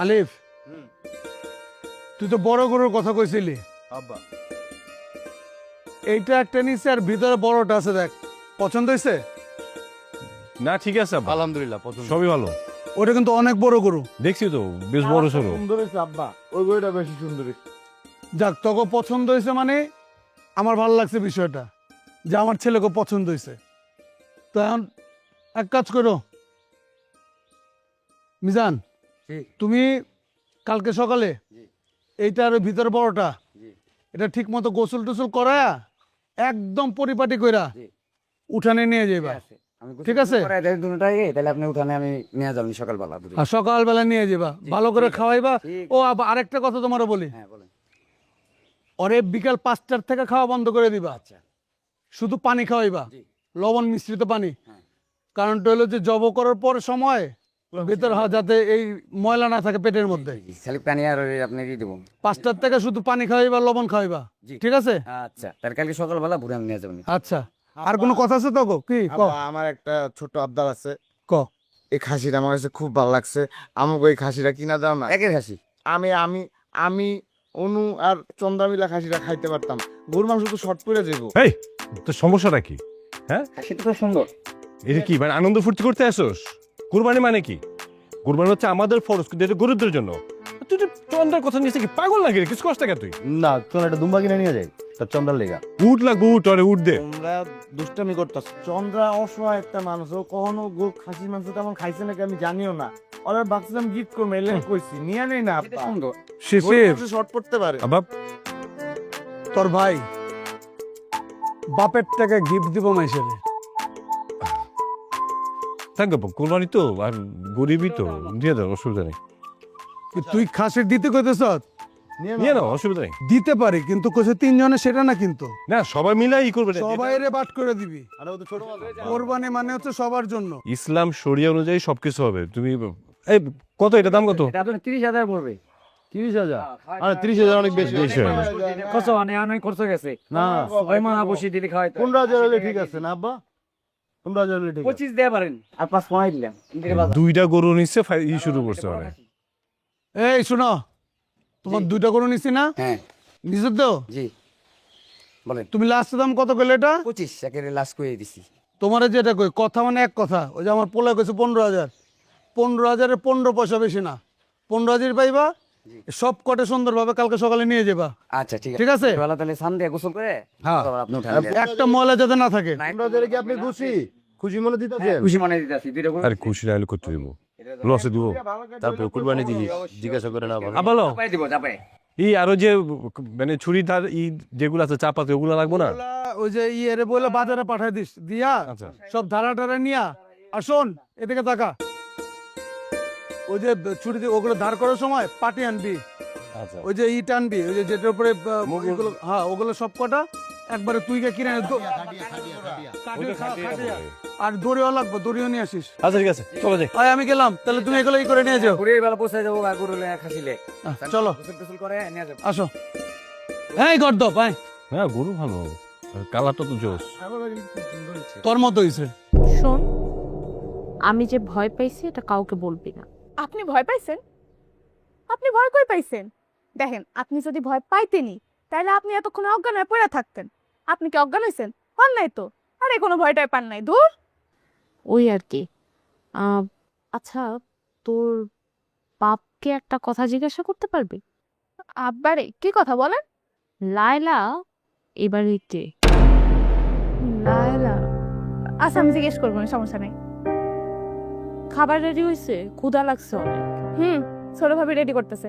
আলিফ, তুই তো বড় গরুর কথা কইছিলি। আব্বা এইটা একটা নিচে আর ভিতরে বড়টা আছে, দেখ পছন্দ হয়েছে? না ঠিক আছে আব্বা, আলহামদুলিল্লাহ পছন্দ। সবই ভালো। ওটা কিন্তু অনেক বড় গরু। দেখছি তো, বেশ বড় সড়ো। সুন্দর হয়েছে আব্বা, ওই গরুটা বেশি সুন্দর হয়েছে। যাক, তোকে পছন্দ হয়েছে মানে আমার ভালো লাগছে বিষয়টা, যে আমার ছেলেকে পছন্দ হয়েছে। তো এখন এক কাজ করো মিজান, তুমি কালকে সকালে এইটার ভিতরে বড়টা, এটা ঠিক মতো গোসল টোসল করায়া একদম পরিপাটি কইরা উঠানে নিয়ে যাইবা, ঠিক আছে? তাহলে আপনি উঠানে আমি নিয়ে যাবেন সকালবেলা। আর সকালবেলা নিয়ে যাবা, ভালো করে খাওয়াইবা। ও আরেকটা কথা তোমার বলি, হ্যাঁ বলেন। ওরে বিকাল 5টার থেকে খাওয়া বন্ধ করে দিবা। আচ্ছা। শুধু পানি খাওয়াইবা, লবণ মিশ্রিত পানি। হ্যাঁ। কারণটা হলো যে জব করার পর সময় ভিতর যাতে এই ময়লা না থাকে পেটের মধ্যে। খালি পানি আর আপনি কি দেবো? 5টার থেকে শুধু পানি খাওয়াইবা, লবণ খাওয়াইবা, জি। ঠিক আছে? আচ্ছা, তাহলে কালকে সকালবেলা ভোরে আমি নিয়ে যাবেন। আচ্ছা, আর কোনো কথা আছে তো গো? কি ক? আব্বা, আমার একটা ছোট আবদার আছে। ক। এই খাসিটা আমার কাছে খুব ভালো লাগছে, আমাকে ওই খাসিটা কিনা দাও না। একের খাসি? আমি আমি আমি অনু আর চন্দ্রা মিলা খাসিটা খাইতে পারতাম। গরুর মাংস তো শর্ট করে যাবো। এই তোর সমস্যাটা কি? হ্যাঁ, খাসিটা তো সুন্দর। এটা কি মানে আনন্দ ফুর্তি করতে আসোস? কুরবানি মানে কি? কুরবানি হচ্ছে আমাদের ফরজ, কিন্তু এটা গরুদের জন্য। তুই তো চন্দ্রার কথা নিয়ে কি পাগল নাকি রে? কিছু কষ্ট কেন তুই? না, চল একটা দুম্বা কিনে নিয়ে যাই, তার চন্দ্রার লেগা। উঠ লাগবো, উঠ, আরে উঠ দে। তোমরা দুষ্টামি করতেছ। চন্দ্রা অসহায় একটা মানুষ, ও কখনো খাসির মাংস তেমন খাইছে নাকি আমি জানিও না। ওরা ভাবছিলাম গিফট করবো, এলে কইছি নিয়ে নেই না আব্বা। সুন্দর। শিশির, শর্ট পড়তে পারে। আবার তোর ভাই বাপের টাকা গিফট দিব মাইসেরে। থাকবে কুরবানি তো, আর গরিবই তো, দিয়ে দাও, অসুবিধা নেই। তুই খাসির দিতে কইতেছ? নিয়ে নাও, অসুবিধা নেই। দিতে পারি, কিন্তু কইছে 3 জনে, সেটা না কিন্তু। না, সবাই মিলাই ই করবে। সবাইরে বাট করে দিবি। আরে ও তো ছোট মানুষ। কোরবানি মানে হচ্ছে সবার জন্য। ইসলাম শরিয়া অনুযায়ী সবকিছু হবে। তুমি এই কত, এটা দাম কত? এটা আপনার 30,000 পড়বে। 30,000? আরে 30,000 অনেক বেশি। বেশি হয়ে গেছে। কত অনেক খরচ গেছে না, 6 মাস বসে দিলে খাওয়াইতে 15,000 হলে ঠিক আছে না আব্বা? 15,000 হলে ঠিক আছে। 25 দেয়া পারেন, আর 5 কমাই দিলাম। দুইটা গরু নিচ্ছে, ই শুরু করছে মানে। এই শুনো, তোমার 2টা গরু নিছি না? হ্যাঁ নিছো তো? জি বলেন। তুমি লাস্ট দাম কত কইলে এটা? 25 একেবারে লাস্ট করে দিছি। তোমারে যেটা কই, কথা মানে এক কথা। ওই যে আমার পোলা কইছে 15,000, 15,000-এর 15 পয়সা বেশি না। 15,000 পাইবা, সব কটে সুন্দরভাবে কালকে সকালে নিয়ে যাবা। আচ্ছা ঠিক আছে। ঠিক আছে? বেলা তাহলে সান দিয়ে গোসল করে হ্যাঁ, তারপর আপনি উঠান দেন। একটা ময়লা যাতে না থাকে। 15,000 কি আপনি খুশি মনে দিতেছেন? খুশি মনে দিতেছি। দুইটা করে আরে খুশি না হলে করতে দিব, লসে দিব। তারপর কুরবানি দিবি, জিজ্ঞাসা করে না ভালো। আবালো চাপাই দিব, চাপাই। ই আরো যে মানে ছুরি ধার ই যেগুলো আছে চাপাতে, ওগুলো লাগবো না? ওই যে ইয়ে বলে বাজারে পাঠাই দিস দিয়া আচ্ছা সব ধারা টারা নিয়া আর শোন এদিকে তাকা ওই যে ছুটিতে ওগুলো ধার করার সময় পাটি আনবি আচ্ছা ওই যে ইট আনবি ওই যে যেটার উপরে মুগুর। ওগুলো হ্যাঁ ওগুলো সব কটা একবারে তুই কিনে আনিস। ওইটা খাটিয়ে খাটিয়া। হবে। আর দড়িও লাগবে দড়িও নিয়ে আসিস। আচ্ছা ঠিক আছে চলো যাই। আয় আমি গেলাম তাহলে তুমি এগুলো করে নিয়ে যাও। ঘুরে বেলা পৌঁছে যাবো বা গরুলে খাসিলে চলো গোসল টোসল করে নিয়ে যাবো। আসো হ্যাঁ গর্দব ভাই হ্যাঁ গরু ভালো কালারটা তো জোস। তোর মতো হইছে। শোন, আমি যে ভয় পাইছি এটা কাউকে বলবি না। আপনি ভয় পাইছেন? আপনি ভয় কই পাইছেন? দেখেন, আপনি যদি ভয় পাইতেনই তাহলে আপনি এতক্ষণ অজ্ঞান হয়ে পড়ে থাকতেন। আপনি কি অজ্ঞান হয়েছেন? হন নাই তো। আরে কোনো ভয়টাই পান নাই, ধুর। ওই আর কি। আচ্ছা, তোর বাপকে একটা কথা জিজ্ঞাসা করতে পারবি? আব্বারে কি কথা বলেন? লায়লা এবারেতে লায়লা? আচ্ছা আমি জিজ্ঞেস করবো না, সমস্যা নেই। খাবার রেডি হয়েছে? ক্ষুধা লাগছে অনেক। ছোট ভাবি রেডি করতেছে।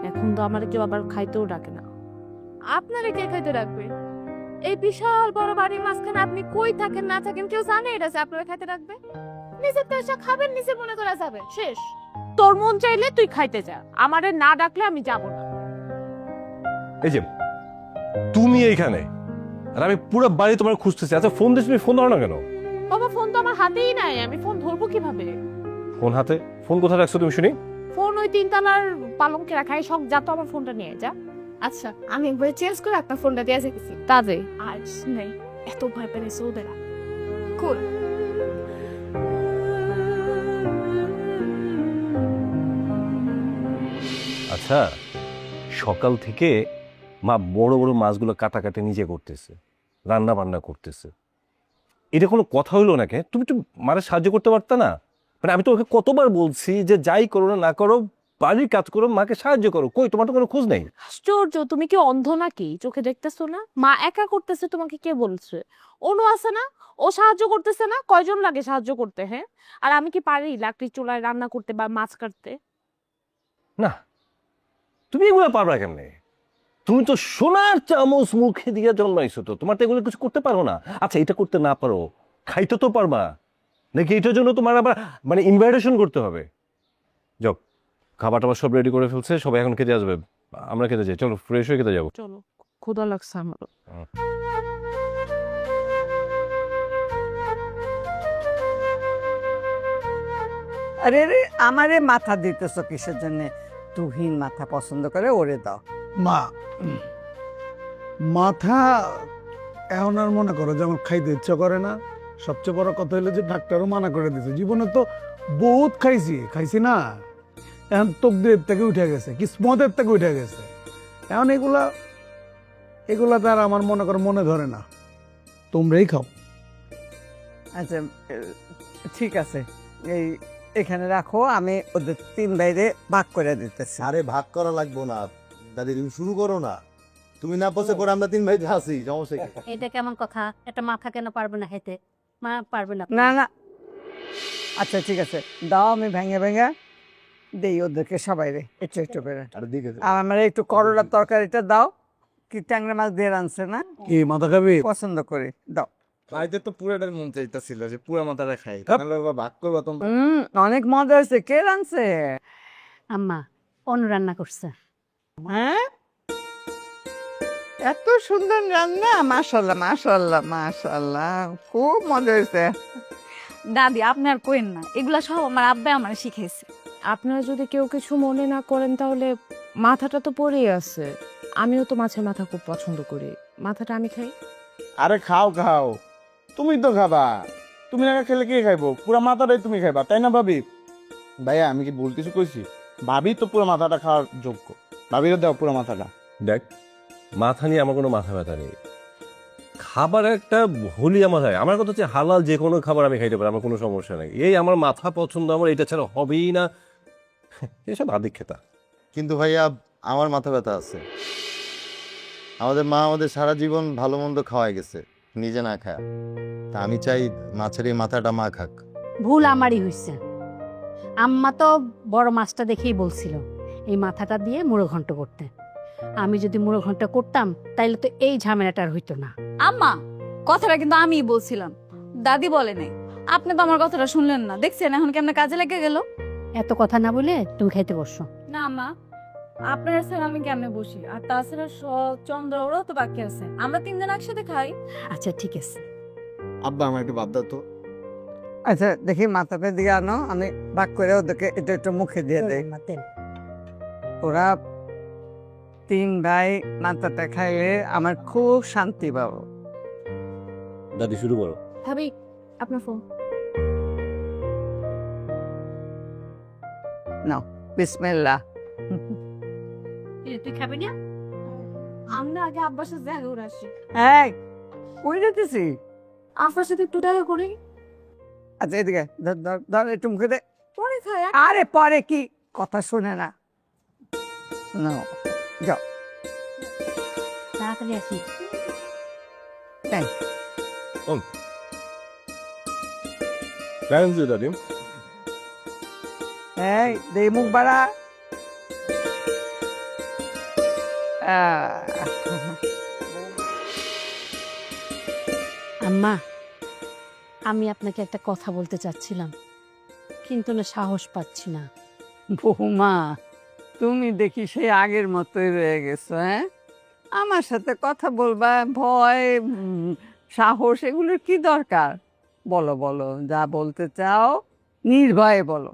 এখন তো আমার কেউ আবার খাইতেও ডাকে না। আপনারে কে খাইতে রাখবে? এই বিশাল বড় বাড়ির মাঝখানে আপনি কই থাকেন না থাকেন কেউ জানে এটা যে আপনারা খাইতে রাখবে? নিজের তো এসে খাবেন, নিজে মনে করা যাবে, শেষ। তোর মন চাইলে তুই খাইতে যা, আমারে না ডাকলে আমি যাব না। এই যে তুমি এইখানে আর আমি পুরো বাড়ি তোমার খুঁজতেছি। আচ্ছা ফোন দিস, তুমি ফোন ধরো না কেন? বাবা, ফোন তো আমার হাতেই নাই, আমি ফোন ধরবো কিভাবে? ফোন হাতে? ফোন কোথায় রাখছো তুমি শুনি? ফোন ওই 3 তলার পালঙ্কে রাখা। এই সব যা তো আমার ফোনটা নিয়ে যা। আচ্ছা আমি একবার চেঞ্জ করে আপনার ফোনটা দিয়ে যেতেছি। তাজে আর নেই, এত ভয় পেলে সৌদেরা কুল। আচ্ছা সকাল থেকে মা বড় বড় মাছগুলো কাটাকাটি নিজে করতেছে, রান্না বান্না করতেছে। এটা কোনো কথা হইলো নাকি? তুমি তো মারে সাহায্য করতে পারতা না? মানে আমি তো ওকে কতবার বলছি যে যাই করো না করো বাড়ির কাজ করো, মাকে সাহায্য করো। কই তোমার তো কোনো খোঁজ নেই। আশ্চর্য, তুমি কি অন্ধ নাকি? চোখে দেখতেছো না? মা একা করতেছে, তোমাকে কে বলছে? অনু আছে না, ও সাহায্য করতেছে না? কয়জন লাগে সাহায্য করতে? হ্যাঁ, আর আমি কি পারি লাকড়ি চুলায় রান্না করতে বা মাছ কাটতে? না তুমি এগুলো পারবা কেমনে? তুমি তো সোনার চামচ মুখে দিয়ে জন্মাইছো, তো তোমার তো এগুলো কিছু করতে পারো না। আচ্ছা এটা করতে না পারো, খাইতে তো পারবা নাকি? এটার জন্য তোমার আবার মানে ইনভাইটেশন করতে হবে? যাও, খাবার টাবার সব রেডি করে ফেলছে, সবাই এখন খেতে আসবে, আমরা খেতে যাই। চলো ফ্রেশ হয়ে খেতে যাবো। চলো, ক্ষুধা লাগছে আমারও। আরে রে, আমারে মাথা দিতেছ কিসের জন্য? তুহিন মাথা পছন্দ করে, ওরে দাও। মা মাথা এখন আর মনে করো যে আমার খাইতে ইচ্ছা করে না। সবচেয়ে বড় কথা হলো যে ডাক্তারও মানা করে দিয়েছে। জীবনে তো বহুত খাইছি না, এখন তকদিরের থেকে উঠে গেছে, কিসমতের থেকে উঠে গেছে। এখন এগুলা তার আমার মনে করো মনে ধরে না। তোমরাই খাও। আচ্ছা ঠিক আছে, এখানে রাখো, আমি ওদের 3 ভাইরে ভাগ করে দিতেছি। আরে ভাগ করা লাগবো না দাদি, তুমি শুরু করো না। তুমি না পছন্দ করে আমরা 3 ভাই আছি, সমস্যা কি? এটা কেমন কথা? এটা মাথা কেন পারবে না খেতে? মা পারবে না? না না, আচ্ছা ঠিক আছে, দাও, আমি ভেঙে ভেঙে দেই ওদেরকে সবাই রে একটু একটু করে। আর দিকে আর আমার একটু করলার তরকারিটা দাও, কি ট্যাংরা মাছ দিয়ে রানছে না, কি মাথা খাবি? পছন্দ করে দাও। ভাইদের তো পুরাটার মন চাইতেছিল যে পুরা মাথাটা খাই, ভাগ করবো তোমরা। অনেক মজা হয়েছে। কে রানছে? আম্মা, অনু রান্না করছে। হ্যাঁ, এত সুন্দর রান্না, মাশাল্লাহ মাশাল্লাহ মাশাল্লাহ, খুব মজা হয়েছে। দাদি আপনি আর কোয়েন না, এগুলা সব আমার আব্বা আমার শিখাইছে। আপনারা যদি কেউ কিছু মনে না করেন তাহলে মাথাটা তো পড়েই আছে। আমিও তো মাছের মাথা খুব পছন্দ করি, মাথাটা আমি খাই। আরে খাও খাও, তুমি তো খাবা। তুমি না খেলে কে খাইবো? পুরা মাথাটাই তুমি খাইবা, তাই না ভাবি? ভাইয়া আমি কি ভুল কিছু কইছি? ভাবি তো পুরো মাথাটা খাওয়ার যোগ্য, ভাবিরে দাও পুরো মাথাটা। দেখ মাথা নিয়ে আমার কোনো মাথা ব্যথা নেই। খাবার একটা হলি আমার হয়, আমার কথা হচ্ছে হালাল যে কোনো খাবার আমি খাইতে পারি, আমার কোনো সমস্যা নেই। এই আমার মাথা পছন্দ, আমার এটা ছাড়া হবেই না, এসব আদিক খেতা। কিন্তু ভাইয়া আমার মাথা ব্যথা আছে। আমাদের মা আমাদের সারা জীবন ভালো মন্দ খাওয়াই গেছে, নিজে না খায়। তা আমি চাই মাছের এই মাথাটা মা খাক। ভুল আমারই হয়েছে। আম্মা তো বড় মাছটা দেখেই বলছিল এই মাথাটা দিয়ে মুড়ো ঘন্ট করতে। আমি যদি মুড়ো ঘন্ট করতাম তাইলে তো এই ঝামেলাটা আর হইতো না। আম্মা, কথাটা কিন্তু আমিই বলছিলাম, দাদি বলে নাই। আপনি তো আমার কথাটা শুনলেন না, দেখছেন এখন কেমন কাজে লেগে গেল। এত কথা না বলে তুমি খাইতে বসো। না আম্মা, আপনার স্যার আমি কেমনে বসি, আর তাছাড়া চন্দ্র ওরাও তো বাকি আছে, আমরা তিনজন একসাথে খাই। আচ্ছা ঠিক আছে। আব্বা আমার একটু বাদ দাও তো। আচ্ছা দেখি মাথাটা দিয়ে আনো, আমি ভাগ করে ওদেরকে এটা একটু মুখে দিয়ে দেই। ওরা 3 ভাই মাথাটা খাইলে আমার খুব শান্তি পাবো। দাদি শুরু করো। ভাবি আপনার ফোন। নাও বিসমিল্লাহ। তুই খাবি না? আমরা আগে আব্বার সাথে দেখা করে আসি। এই কই যেতেছি? আপনার সাথে একটু দেখা করি। আচ্ছা এদিকে ধর ধর ধর একটু মুখে দে। পরে খাই। আরে পরে কি, কথা শুনে না। নাও যাও। তাড়াতাড়ি আসি। তাই থ্যাংক ইউ দাদি। এই দে মুখ বাড়া। আম্মা, আমি আপনাকে একটা কথা বলতে চাচ্ছিলাম, কিন্তু না সাহস পাচ্ছি না। বৌমা, তুমি দেখি সেই আগের মতোই রয়ে গেছো। হ্যাঁ, আমার সাথে কথা বলবা, ভয় সাহস এগুলোর কি দরকার? বলো বলো, যা বলতে চাও নির্ভয়ে বলো।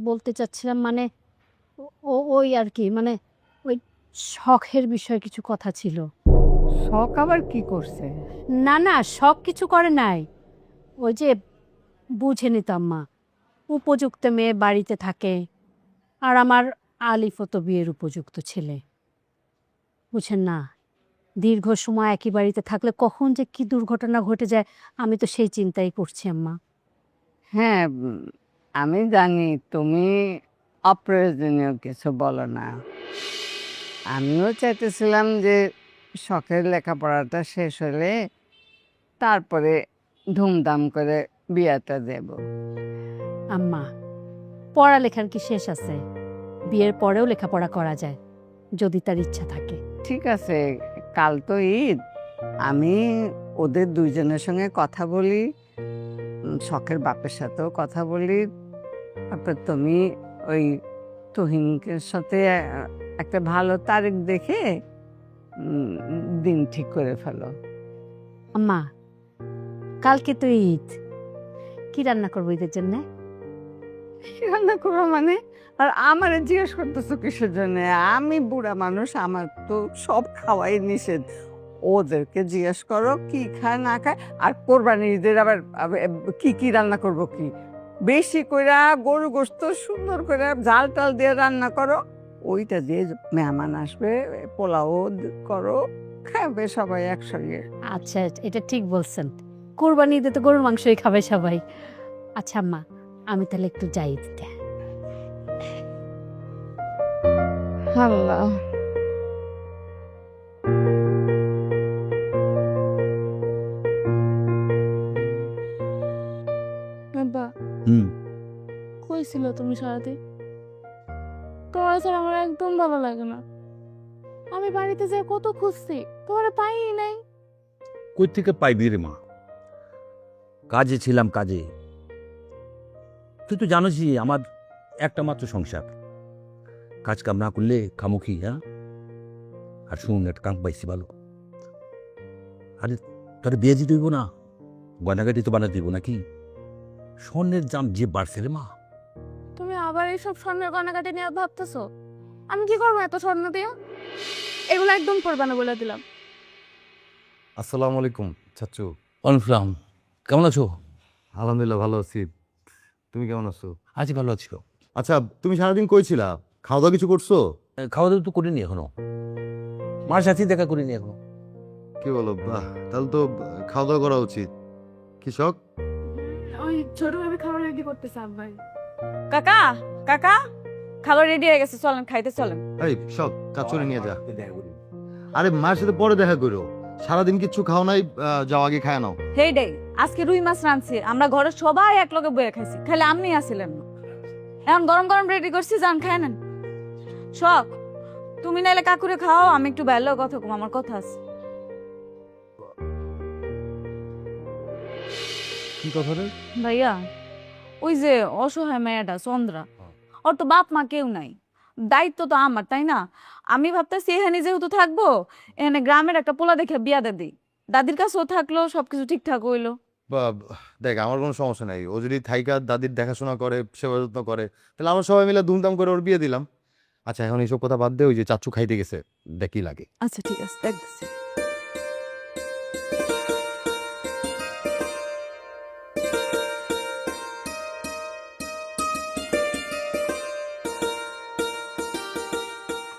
বলতে চাচ্ছিলাম মানে ওই আর কি, মানে ওই শখের বিষয়ে কিছু কথা ছিল। শখ আবার কি করছে? না না, শখ কিছু করে নাই। ওই যে বুঝে নিতাম মা, উপযুক্ত মেয়ে বাড়িতে থাকে, আর আমার আলিফও তো বিয়ের উপযুক্ত ছেলে। বুঝেন না, দীর্ঘ সময় একই বাড়িতে থাকলে কখন যে কি দুর্ঘটনা ঘটে যায় আমি তো সেই চিন্তাই করছি আম্মা। হ্যাঁ, আমি জানি তুমি অপ্রয়োজনীয় কিছু বলো না। আমিও চাইতেছিলাম যে শখের লেখাপড়াটা শেষ হলে তারপরে ধুমধাম করে বিয়েটা দেব। আম্মা, পড়ালেখার কি শেষ আছে? বিয়ের পরেও লেখাপড়া করা যায় যদি তার ইচ্ছা থাকে। ঠিক আছে, কাল তো ঈদ, আমি ওদের দুইজনের সঙ্গে কথা বলি, শখের বাপের সাথেও কথা বলি, তারপর তুমি ওই তুহিনের সাথে একটা ভালো তারিখ দেখে দিন ঠিক করে ফেলো। আম্মা, কালকে তো ঈদ, কি রান্না করবো ঈদের জন্য? রান্না করবো মানে? আর আমার জিজ্ঞেস করতেছো কিসের জন্য? আমি বুড়া মানুষ, আমার তো সব খাওয়াই নিষেধ। ওদেরকে জিজ্ঞেস করো কি খায় না খায়। আর কোরবানির ঈদের আবার কি কি রান্না করব, কি বেশি কইরা গরু গোশত সুন্দর করে ঝাল টাল দিয়ে রান্না করো, ওইটা দিয়ে মেহমান আসবে, পোলাও করো, খাবে সবাই একসঙ্গে। আচ্ছা, এটা ঠিক বলছেন, কোরবানি ঈদে তো গরুর মাংসই খাবে সবাই। আচ্ছা আম্মা, আমি তাহলে একটু যাই দিতে। আল্লাহ, আব্বা কই ছিল তুমি সারাদিন? তোমার স্যার আমার একদম ভালো লাগে না। আমি বাড়িতে যাই কত খুঁজছি, তোমার পাই নাই। কই থেকে পাইবি রে মা? কাজে ছিলাম, কাজে। তুই তো জানোসই আমার একটা মাত্র সংসার, কাজ কাম না করলে খামুখি। হ্যাঁ, আর শুন, একটা কাম পাইছি ভালো। আরে তোর বিয়ে দিতে হইব না, গয়নাগাটি তো বানা দিব নাকি? স্বর্ণের দাম যে বাড়ছে রে মা। তুমি আবার এইসব স্বর্ণের গয়নাগাটি নিয়ে ভাবতেছো? আমি কি করবো এত স্বর্ণ দিয়ে? এগুলো একদম পরবে না বলে দিলাম। আসসালামু আলাইকুম চাচু। অনুফলাম, কেমন আছো? আলহামদুলিল্লাহ ভালো আছি। তুমি কেমন আছো? আছি, ভালো আছি। আচ্ছা, তুমি সারাদিন কইছিলা? খাওয়া দাওয়া কিছু করছো? খাওয়া দাওয়া তো করিনি এখনো, মার সাথে দেখা করিনি এখনো। কি বলো? বাহ, তাহলে তো খাওয়া দাওয়া করা উচিত। কি শখ? ওই ছোট ভাবি খাবার রেডি করতেছে আব্বাই। কাকা, কাকা, খাবার রেডি হয়ে গেছে, চলেন খাইতে চলেন। এই শখ, কাচুরি নিয়ে যা। আরে মায়ের সাথে পরে দেখা করো, সারাদিন কিচ্ছু খাও নাই, যাও আগে খায় নাও। হেই ডে, আজকে রুই মাছ রাঁধছি, আমরা ঘরে সবাই এক লগে বয়ে খাইছি, খালি আপনি আসিলেন না। এখন গরম গরম রেডি করছি, যান খায় নেন। শখ, তুমি নাইলে কাকুরে খাও, আমি একটু বাইরেও কথা কম, আমার কথা আছে। কি কথা রে? ভাইয়া ওই যে অসহায় মেয়েটা চন্দ্রা, ওর তো বাপ মা কেউ নাই, দায়িত্ব তো আমার, তাই না? আমি ভাবতেছি এখানে যেহেতু থাকবো, এখানে গ্রামের একটা পোলা দেখে বিয়া দিয়ে দিই, দাদির কাছেও থাকলো, সবকিছু ঠিকঠাক হইলো। দেখ আমার কোনো সমস্যা নাই, ও যদি থাইকা দাদির দেখাশোনা করে, সেবা যত্ন করে, তাহলে আমরা সবাই মিলে ধুমধাম করে ওর বিয়ে দিলাম। আচ্ছা এখন এইসব কথা বাদ দে, ওই যে চাচু খাইতে গেছে, দেখি লাগে। আচ্ছা ঠিক আছে, দেখতেছি।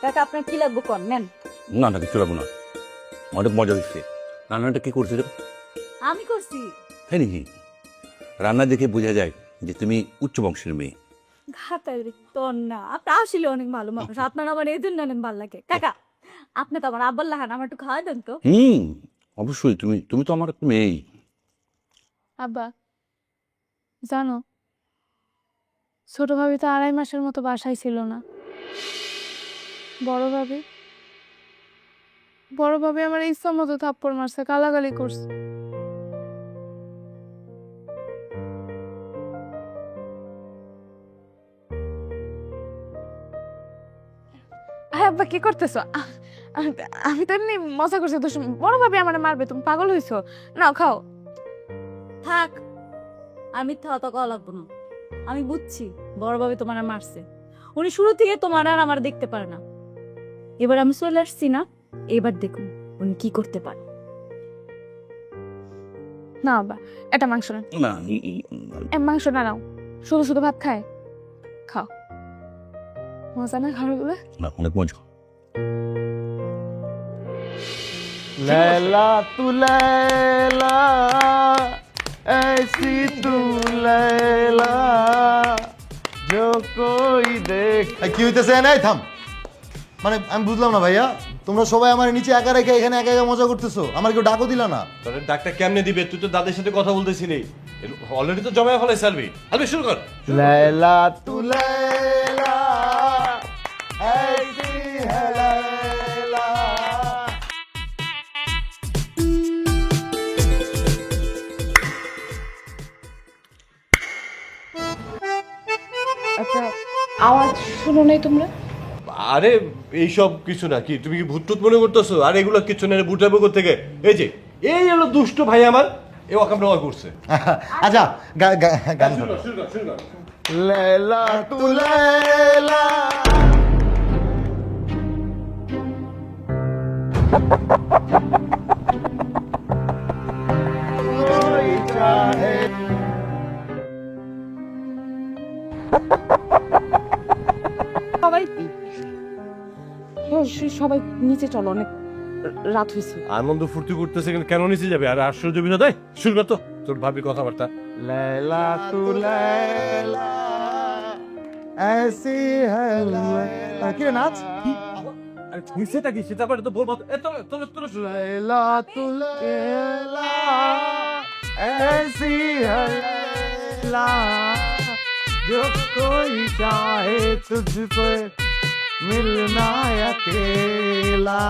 কাকা আপনার কি লাগবে কর নেন। না না কিছু লাগবো না, অনেক মজা হচ্ছে। রান্নাটা কি করছো? আমি করছি। তাই নাকি? রান্না দেখে বোঝা যায় যে তুমি উচ্চ বংশের মেয়ে। ঘাটাইরি তোর না, আপনি আসলে অনেক ভালো মানুষ, আপনার আমার এই জন্য অনেক ভালো লাগে। কাকা আপনি তো আমার আব্বার লাহান, আমার একটু খাওয়াই দেন তো। অবশ্যই, তুমি তুমি তো আমার একটা মেয়েই। আব্বা জানো, ছোট ভাবি তো 2.5 মাসের মতো বাসায় ছিল না। বড় ভাবি আমার ইচ্ছা মতো থাপ্পড় মারছে, গালাগালি করছে। হ্যাঁ আব্বা কি করতেছো? আমি তো এমনি মজা করছি। তো বড় ভাবি আমার মারবে, তুমি পাগল হইছো? নাও খাও। থাক, আমি মিথ্যা কওয়া লাগবো না। আমি বুঝছি বড়ভাবে তোমার মারছে, উনি শুরু থেকে তোমার আর আমার দেখতে পারে না। এবার আমি চলে আসছি না, এবার দেখুন উনি কি করতে পারে। না বাবা, এটা মাংস না। না মাংস না, নাও। শুধু শুধু ভাত খায়, খাও। মজা না খাবে বলে? না, অনেক মজা। लैला तू लैला ऐसी तू लैला जो कोई देख। কি হইতেছে? নাই থাম, মানে আমি বুঝলাম না ভাইয়া, তোমরা সবাই আমার নিচে একা রেখে এখানে একা একা মজা করতেছো, আমার কেউ ডাকও দিলা না? তোর ডাক্তার কেমনে দিবে? তুই তো দাদের সাথে কথা বলতেছিলি, অলরেডি তো জমায় ফেলে সালবি। আলবি শুরু কর। लैला तू लैला ऐसी है लैला। একটা আওয়াজ শুনো নাই তোমরা? আরে এইসব কিছু না। কি তুমি কি ভূত টুত মনে করতেছো? আর এগুলো কিছু না, বুটাবো থেকে। এই যে এই হলো দুষ্ট ভাই আমার, এ ওয়াকামরা করছে। আচ্ছা গান শুরু কর, শুরু কর, শুরু কর। लैला तू लैला कोई चाहे। সবাই নিচে চলো, অনেক রাত হয়েছে। আনন্দ ফুর্তি করতেছে, কেন নিচে যাবে? আর আশ্চর্য বিষয় দেয়, শুরু কর তো তোর ভাবি কথাবার্তা। लैला तू लैला ऐसी है लैला। কি রে নাচ? আরে হইছেটা কি সেটা আবার তো বলবো। लैला तू लैला ऐसी है लैला जो कोई चाहे तुझ पे मिलना अकेला।